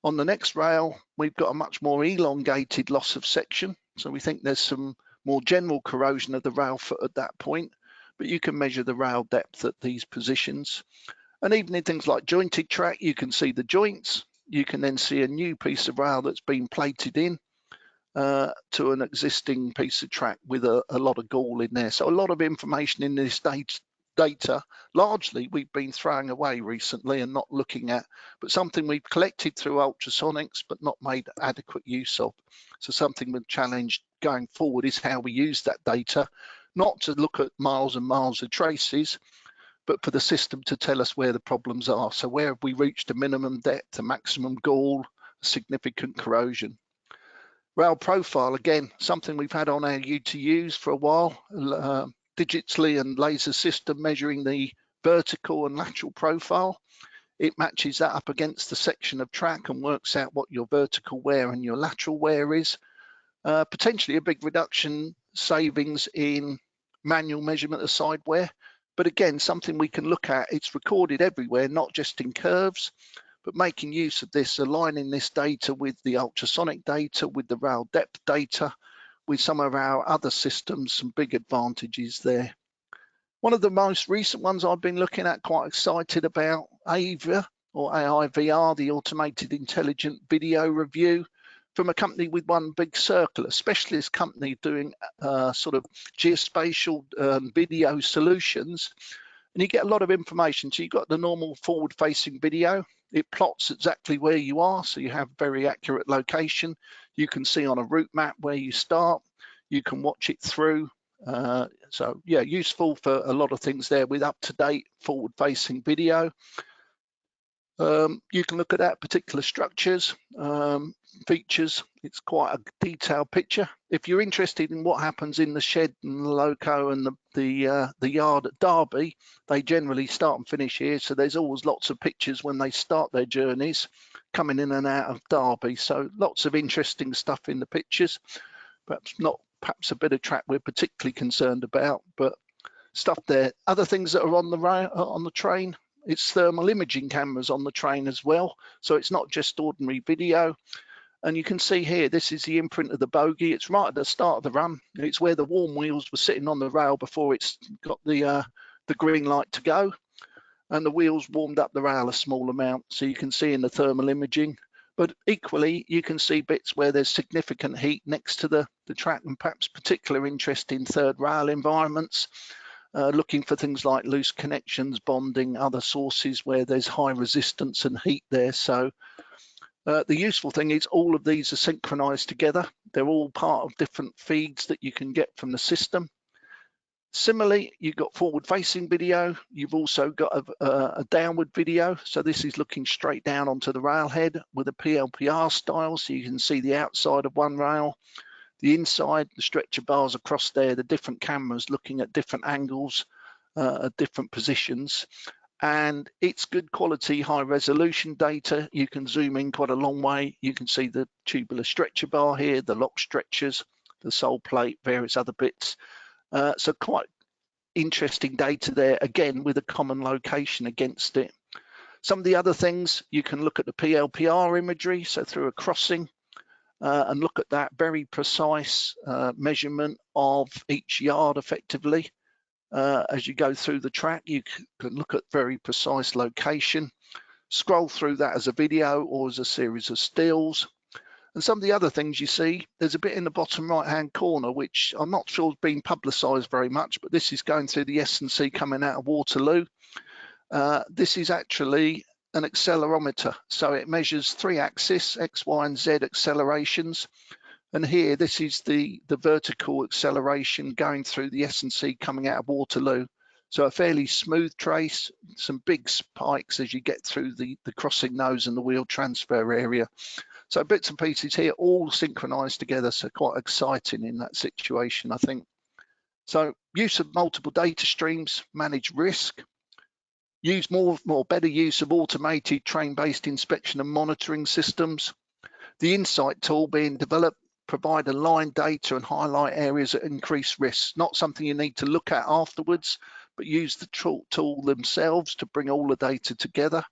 On the next rail, we've got a much more elongated loss of section. So we think there's some more general corrosion of the rail foot at that point, but you can measure the rail depth at these positions. And even in things like jointed track, you can see the joints. You can then see a new piece of rail that's been plated in to an existing piece of track with a lot of gall in there. So a lot of information in this data, largely we've been throwing away recently and not looking at, but something we've collected through ultrasonics but not made adequate use of. So something we've challenged going forward is how we use that data, not to look at miles and miles of traces, but for the system to tell us where the problems are. So where have we reached a minimum depth, a maximum gall, significant corrosion. Rail profile, again, something we've had on our U2Us for a while, digitally and laser system measuring the vertical and lateral profile. It matches that up against the section of track and works out what your vertical wear and your lateral wear is. Potentially a big reduction savings in manual measurement of side wear, but again, something we can look at. It's recorded everywhere, not just in curves, but making use of this, aligning this data with the ultrasonic data, with the rail depth data, with some of our other systems, some big advantages there. One of the most recent ones I've been looking at, quite excited about, AVA or AIVR, the Automated Intelligent Video Review, from a company with one big circle, a specialist company doing sort of geospatial video solutions. and you get a lot of information. So you've got the normal forward-facing video. It plots exactly where you are, so you have very accurate location. You can see on a route map where you start. You can watch it through. So yeah, useful for a lot of things there with up-to-date forward-facing video. You can look at that particular structures, features. It's quite a detailed picture. If you're interested in what happens in the shed and the loco and the yard at Derby, they generally start and finish here. So there's always lots of pictures when they start their journeys coming in and out of Derby. So lots of interesting stuff in the pictures. Perhaps a bit of track we're particularly concerned about, but stuff there. Other things that are on the train. It's thermal imaging cameras on the train as well. So it's not just ordinary video. And you can see here, this is the imprint of the bogie. It's right at the start of the run. It's where the warm wheels were sitting on the rail before it's got the green light to go. And the wheels warmed up the rail a small amount. So you can see in the thermal imaging. But equally, you can see bits where there's significant heat next to the track, and perhaps particular interest in third rail environments. Looking for things like loose connections, bonding, other sources where there's high resistance and heat there. So the useful thing is all of these are synchronized together. They're all part of different feeds that you can get from the system. Similarly, you've got forward-facing video. You've also got a downward video. So this is looking straight down onto the railhead with a PLPR style, so you can see the outside of one rail. The inside, the stretcher bars across there, the different cameras looking at different angles, at different positions. And it's good quality, high resolution data. You can zoom in quite a long way. You can see the tubular stretcher bar here, the lock stretchers, the sole plate, various other bits. So quite interesting data there, again, with a common location against it. Some of the other things, you can look at the PLPR imagery, so through a crossing, and look at that very precise measurement of each yard effectively. As you go through the track, you can look at very precise location, scroll through that as a video or as a series of stills. And some of the other things you see, there's a bit in the bottom right-hand corner, which I'm not sure has been publicised very much, but this is going through the S&C coming out of Waterloo. This is actually an accelerometer. So it measures 3 axes, X, Y, and Z accelerations. And here, this is the vertical acceleration going through the S&C coming out of Waterloo. So a fairly smooth trace, some big spikes as you get through the crossing nose and the wheel transfer area. So bits and pieces here, all synchronized together. So quite exciting in that situation, I think. So use of multiple data streams, manage risk. Use better use of automated train-based inspection and monitoring systems. The Insight tool being developed provide aligned data and highlight areas that increase risks. Not something you need to look at afterwards, but use the tool themselves to bring all the data together.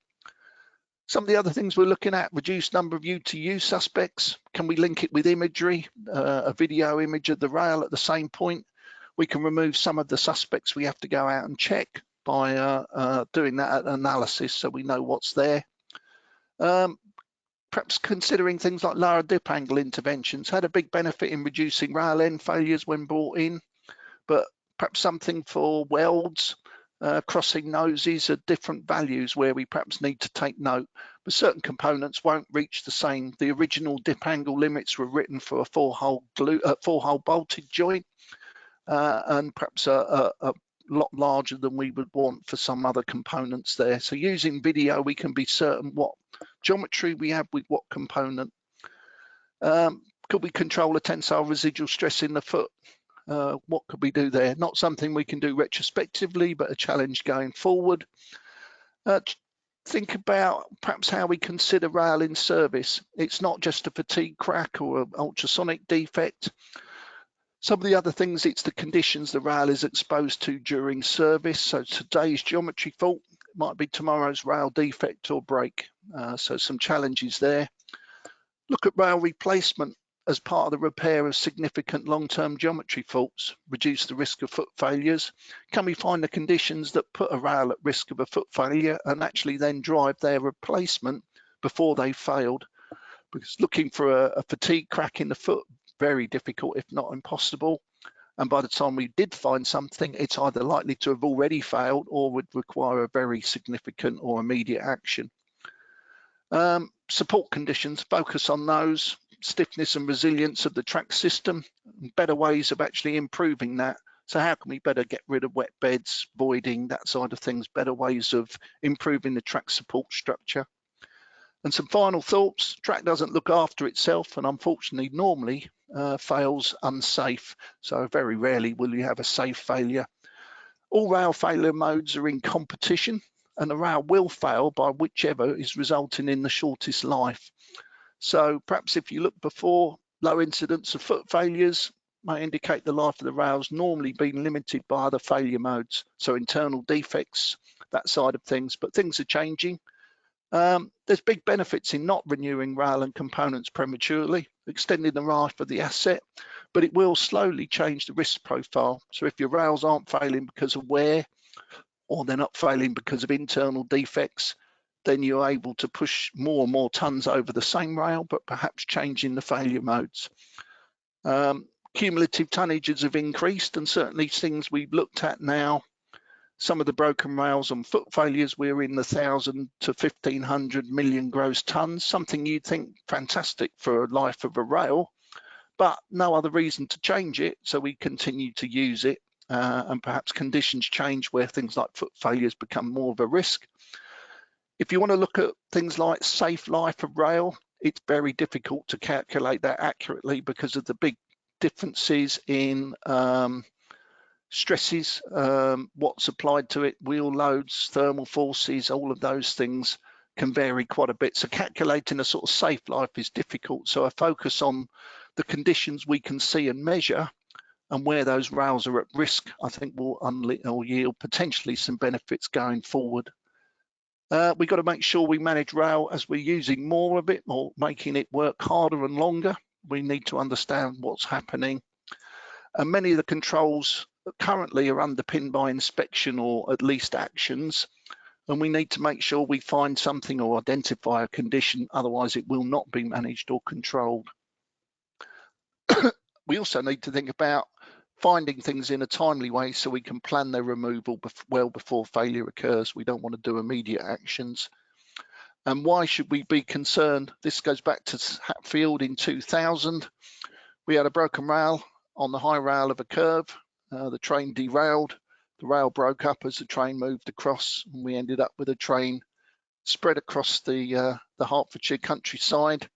Some of the other things we're looking at, reduced number of U-to-U suspects. Can we link it with imagery, a video image of the rail at the same point? We can remove some of the suspects we have to go out and check by doing that analysis so we know what's there. Perhaps considering things like lower dip angle interventions had a big benefit in reducing rail end failures when brought in, but perhaps something for welds, crossing noses at different values where we perhaps need to take note, but certain components won't reach the same. The original dip angle limits were written for a four-hole bolted joint, and perhaps a lot larger than we would want for some other components there. So using video, we can be certain what geometry we have with what component. Could we control a tensile residual stress in the foot? What could we do there? Not something we can do retrospectively, but a challenge going forward. Think about perhaps how we consider rail in service. It's not just a fatigue crack or an ultrasonic defect. Some of the other things, it's the conditions the rail is exposed to during service. So today's geometry fault might be tomorrow's rail defect or break. So some challenges there. Look at rail replacement as part of the repair of significant long-term geometry faults, reduce the risk of foot failures. Can we find the conditions that put a rail at risk of a foot failure and actually then drive their replacement before they failed? Because looking for a fatigue crack in the foot, very difficult, if not impossible. And by the time we did find something, it's either likely to have already failed or would require a very significant or immediate action. Support conditions, focus on those, stiffness and resilience of the track system, better ways of actually improving that. So how can we better get rid of wet beds, voiding, that side of things, better ways of improving the track support structure. And some final thoughts, track doesn't look after itself and unfortunately normally fails unsafe. So very rarely will you have a safe failure. All rail failure modes are in competition and the rail will fail by whichever is resulting in the shortest life. So perhaps if you look before, low incidence of foot failures may indicate the life of the rail's normally been limited by other failure modes. So internal defects, that side of things, but things are changing. There's big benefits in not renewing rail and components prematurely, extending the life of the asset, but it will slowly change the risk profile. So if your rails aren't failing because of wear, or they're not failing because of internal defects, then you're able to push more and more tons over the same rail, but perhaps changing the failure modes. Cumulative tonnages have increased, and certainly things we've looked at now, some of the broken rails and foot failures, we're in the 1,000 to 1,500 million gross tons, something you'd think fantastic for a life of a rail, but no other reason to change it, so we continue to use it. And perhaps conditions change where things like foot failures become more of a risk. If you want to look at things like safe life of rail, it's very difficult to calculate that accurately because of the big differences in stresses, what's applied to it, wheel loads, thermal forces, all of those things can vary quite a bit. So calculating a sort of safe life is difficult. So I focus on the conditions we can see and measure, and where those rails are at risk, I think will yield potentially some benefits going forward. We've got to make sure we manage rail as we're using more of it or making it work harder and longer. We need to understand what's happening. And many of the controls currently are underpinned by inspection or at least actions. And we need to make sure we find something or identify a condition, otherwise it will not be managed or controlled. We also need to think about finding things in a timely way so we can plan their removal well before failure occurs. We don't want to do immediate actions. And why should we be concerned? This goes back to Hatfield in 2000. We had a broken rail on the high rail of a curve. The train derailed. The rail broke up as the train moved across, and we ended up with a train spread across the Hertfordshire countryside.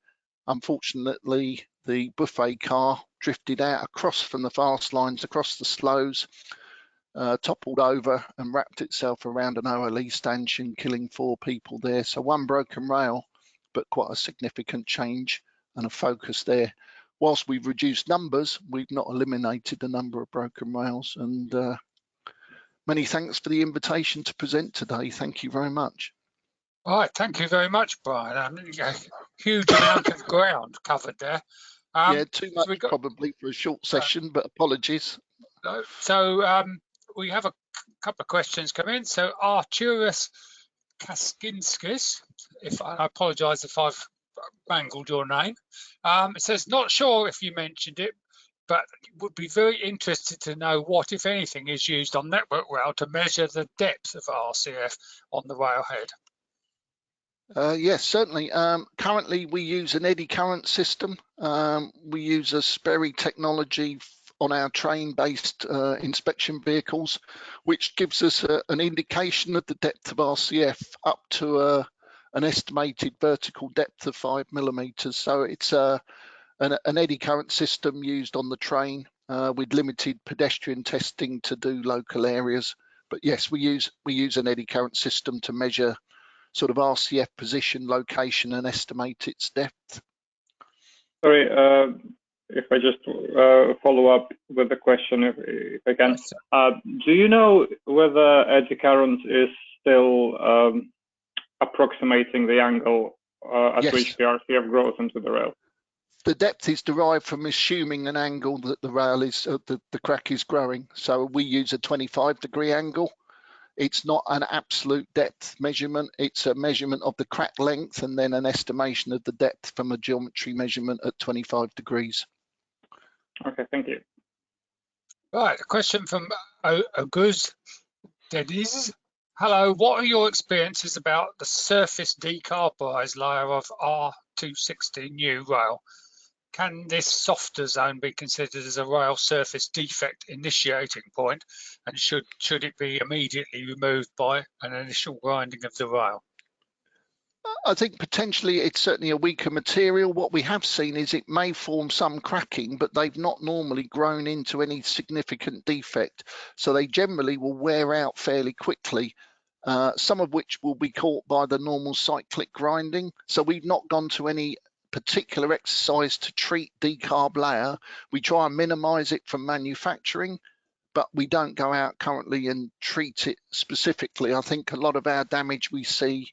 Unfortunately, the buffet car drifted out across from the fast lines, across the slows, toppled over and wrapped itself around an OLE stanchion, killing 4 people there. So one broken rail, but quite a significant change and a focus there. Whilst we've reduced numbers, we've not eliminated the number of broken rails. And many thanks for the invitation to present today. Thank you very much. All right, thank you very much, Brian. A huge amount of ground covered there. Yeah, too much probably for a short session, but apologies. So we have a couple of questions come in. So Arturus Kaskinskis, I apologise if I've mangled your name. It says, not sure if you mentioned it, but would be very interested to know what, if anything, is used on Network Rail to measure the depth of RCF on the railhead. Yes, certainly. Currently, we use an eddy current system. We use a Sperry technology on our train-based inspection vehicles, which gives us an indication of the depth of RCF up to an estimated vertical depth of 5 millimeters. So it's an eddy current system used on the train with limited pedestrian testing to do local areas. But yes, we use an eddy current system to measure sort of RCF position, location, and estimate its depth. Sorry, if I just follow up with the question, if I can. Do you know whether eddy current is still approximating the angle at which the RCF grows into the rail? The depth is derived from assuming an angle that the rail is, the crack is growing. So we use a 25-degree angle. It's not an absolute depth measurement. It's a measurement of the crack length and then an estimation of the depth from a geometry measurement at 25 degrees. Okay, thank you. Right, a question from Oguz Dediz. Hello, what are your experiences about the surface decarbized layer of R260 new rail? Can this softer zone be considered as a rail surface defect initiating point, and should it be immediately removed by an initial grinding of the rail? I think potentially it's certainly a weaker material. What we have seen is it may form some cracking, but they've not normally grown into any significant defect. So they generally will wear out fairly quickly, some of which will be caught by the normal cyclic grinding. So we've not gone to any particular exercise to treat decarb layer. We try and minimize it from manufacturing, but we don't go out currently and treat it specifically. I think a lot of our damage we see,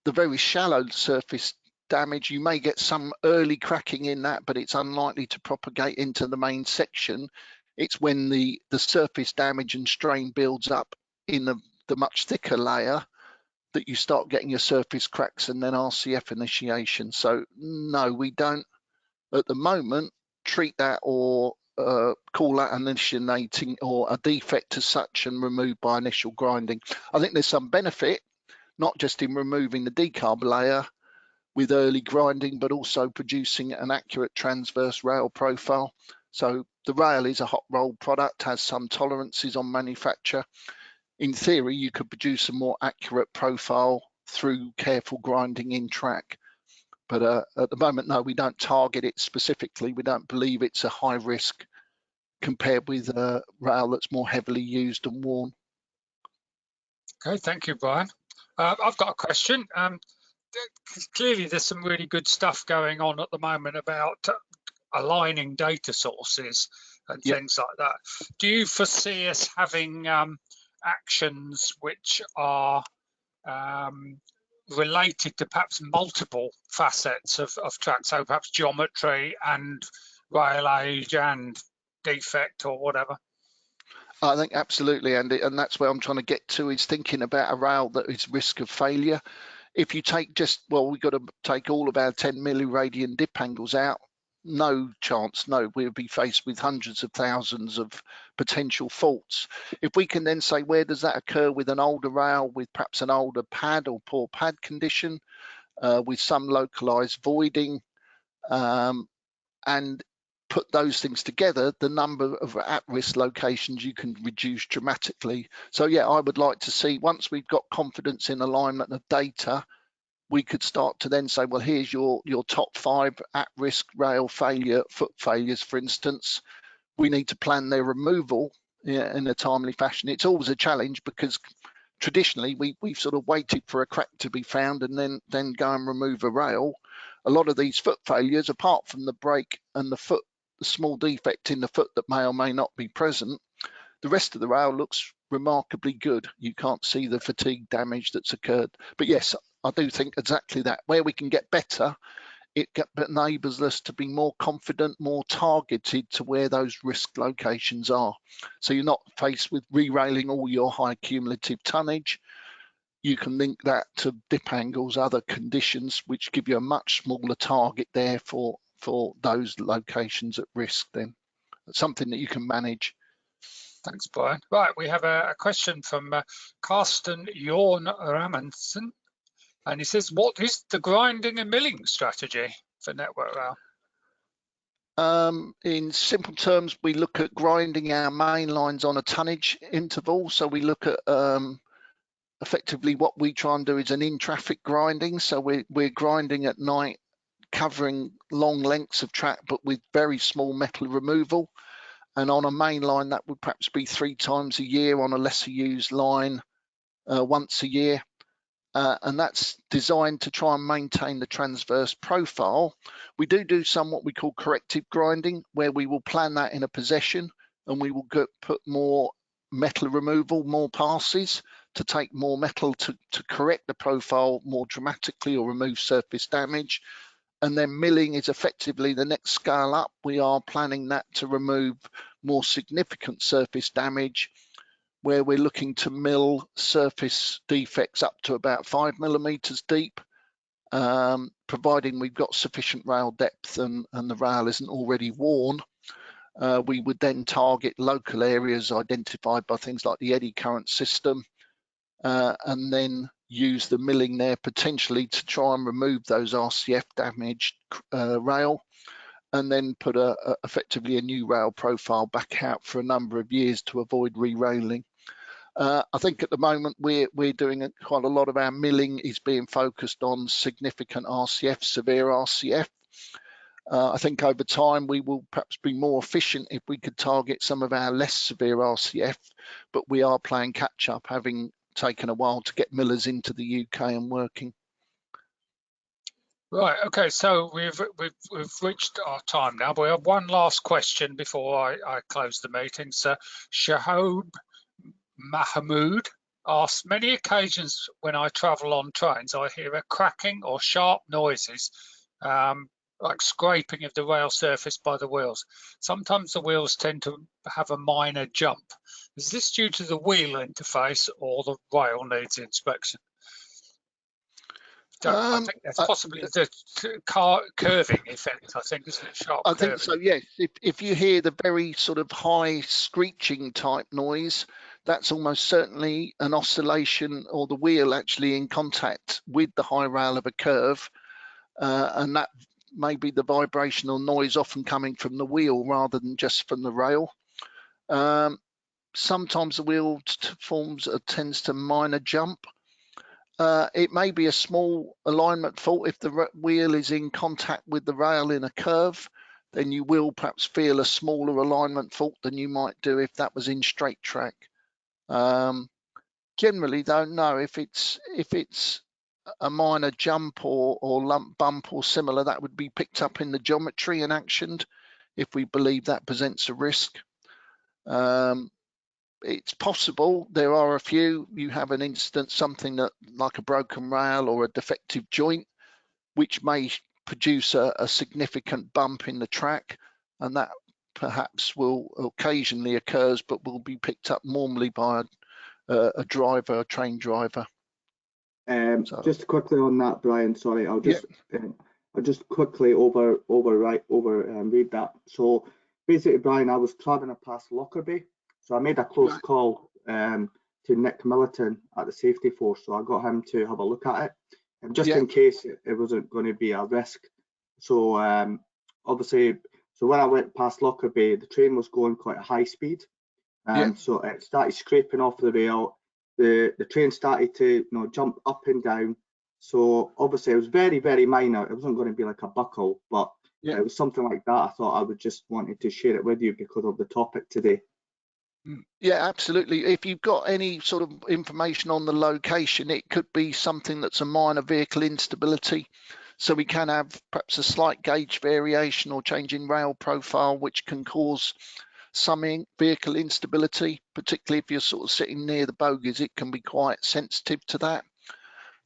the very shallow surface damage, you may get some early cracking in that, but it's unlikely to propagate into the main section. It's when the surface damage and strain builds up in the much thicker layer that you start getting your surface cracks and then RCF initiation. So no, we don't at the moment treat that or call that initiating or a defect as such and remove by initial grinding. I think there's some benefit, not just in removing the decarb layer with early grinding, but also producing an accurate transverse rail profile. So the rail is a hot roll product, has some tolerances on manufacture. In theory, you could produce a more accurate profile through careful grinding in track. But at the moment, no, we don't target it specifically. We don't believe it's a high risk compared with a rail that's more heavily used and worn. Okay, thank you, Brian. I've got a question. Clearly, there's some really good stuff going on at the moment about aligning data sources and things like that. Do you foresee us having actions which are related to perhaps multiple facets of track, so perhaps geometry and rail age and defect or whatever? I think absolutely, Andy, and that's where I'm trying to get to, is thinking about a rail that is risk of failure. If you take we've got to take all of our 10 milliradian dip angles out, no chance, no, we'll be faced with hundreds of thousands of potential faults. If we can then say, where does that occur with an older rail, with perhaps an older pad or poor pad condition, with some localized voiding, and put those things together, the number of at-risk locations you can reduce dramatically. So yeah, I would like to see, once we've got confidence in alignment of data, we could start to then say, well, here's your top 5 at-risk rail failure, foot failures, for instance. We need to plan their removal in a timely fashion. It's always a challenge because traditionally we've sort of waited for a crack to be found and then go and remove a rail. A lot of these foot failures, apart from the brake and the small defect in the foot that may or may not be present, the rest of the rail looks remarkably good. You can't see the fatigue damage that's occurred. But yes, I do think exactly that. Where we can get better, it enables us to be more confident, more targeted to where those risk locations are. So you're not faced with re-railing all your high cumulative tonnage. You can link that to dip angles, other conditions, which give you a much smaller target there for those locations at risk. Then it's something that you can manage. Thanks, Brian. Right, we have a question from Carsten Jorn Ramundsen, and he says, what is the grinding and milling strategy for Network Rail? In simple terms, we look at grinding our main lines on a tonnage interval. So we look at effectively what we try and do is an in-traffic grinding. So we're grinding at night, covering long lengths of track, but with very small metal removal. And on a main line, that would perhaps be 3 times a year, on a lesser used line once a year. And that's designed to try and maintain the transverse profile. We do some what we call corrective grinding, where we will plan that in a possession and we will put more metal removal, more passes to take more metal to correct the profile more dramatically or remove surface damage. And then milling is effectively the next scale up. We are planning that to remove more significant surface damage, where we're looking to mill surface defects up to about 5 millimeters deep, providing we've got sufficient rail depth and the rail isn't already worn. We would then target local areas identified by things like the eddy current system, and then use the milling there potentially to try and remove those RCF damaged rail, and then put effectively a new rail profile back out for a number of years to avoid re-railing. I think at the moment we're doing quite a lot of our milling is being focused on significant RCF, severe RCF. I think over time we will perhaps be more efficient if we could target some of our less severe RCF, but we are playing catch up, having taken a while to get millers into the UK and working. Right. Okay. So we've reached our time now. But we have one last question before I close the meeting. So Shahab Mahmood asks, many occasions when I travel on trains, I hear a cracking or sharp noises, like scraping of the rail surface by the wheels. Sometimes the wheels tend to have a minor jump. Is this due to the wheel interface or the rail needs inspection? I think that's possibly the curving effect, I think, isn't it? Sharp I curving. think so, yes. If you hear the very sort of high screeching type noise, that's almost certainly an oscillation or the wheel actually in contact with the high rail of a curve, and that may be the vibrational noise often coming from the wheel rather than just from the rail. Sometimes the wheel tends to minor jump. It may be a small alignment fault. If the wheel is in contact with the rail in a curve, then you will perhaps feel a smaller alignment fault than you might do if that was in straight track. Generally though, no, if it's a minor jump or lump bump or similar, that would be picked up in the geometry and actioned if we believe that presents a risk. It's possible there are a few, you have an instance, something that like a broken rail or a defective joint, which may produce a significant bump in the track, and that perhaps will occasionally occurs, but will be picked up normally by a driver, a train driver. Just quickly on that, Brian, sorry, I'll just quickly read that. So basically, Brian, I was traveling past Lockerbie, so I made a close call to Nick Milliton at the safety force, so I got him to have a look at it, and just in case it wasn't going to be a risk. So obviously, so when I went past Lockerbie, the train was going quite a high speed, so it started scraping off the rail. The train started to jump up and down. So obviously it was very, very minor. It wasn't going to be like a buckle, but it was something like that. I thought I would just wanted to share it with you because of the topic today. Yeah, absolutely. If you've got any sort of information on the location, it could be something that's a minor vehicle instability. So we can have perhaps a slight gauge variation or change in rail profile, which can cause some vehicle instability, particularly if you're sort of sitting near the bogies. It can be quite sensitive to that.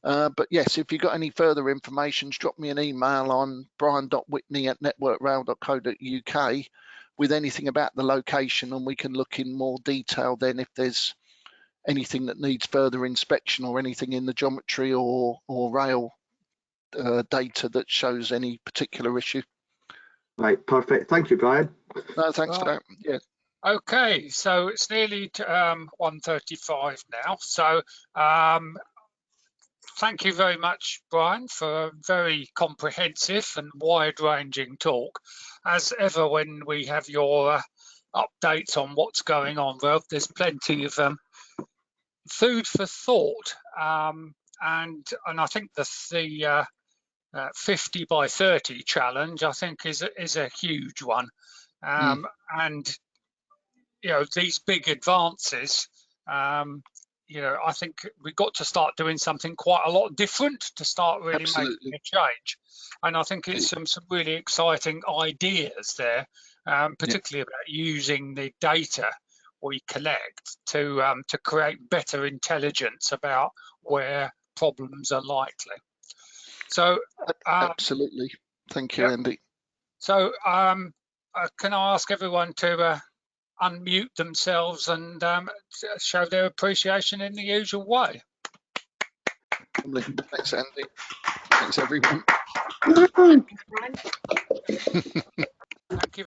But yes, if you've got any further information, drop me an email on brian.whitney@networkrail.co.uk with anything about the location, and we can look in more detail then if there's anything that needs further inspection or anything in the geometry or rail data that shows any particular issue. Right, perfect. Thank you, Brian. No, thanks for that. Yeah. Okay, so it's nearly 1:35 now. So thank you very much, Brian, for a very comprehensive and wide-ranging talk. As ever, when we have your updates on what's going on, well, there's plenty of food for thought, and I think the 50 by 30 challenge, I think, is a huge one, and these big advances. I think we've got to start doing something quite a lot different to start really making a change. And I think it's some really exciting ideas there, particularly about using the data we collect to create better intelligence about where problems are likely. So absolutely. Thank you, Andy. So can I ask everyone to unmute themselves and show their appreciation in the usual way? Thanks, Andy. Thanks, everyone.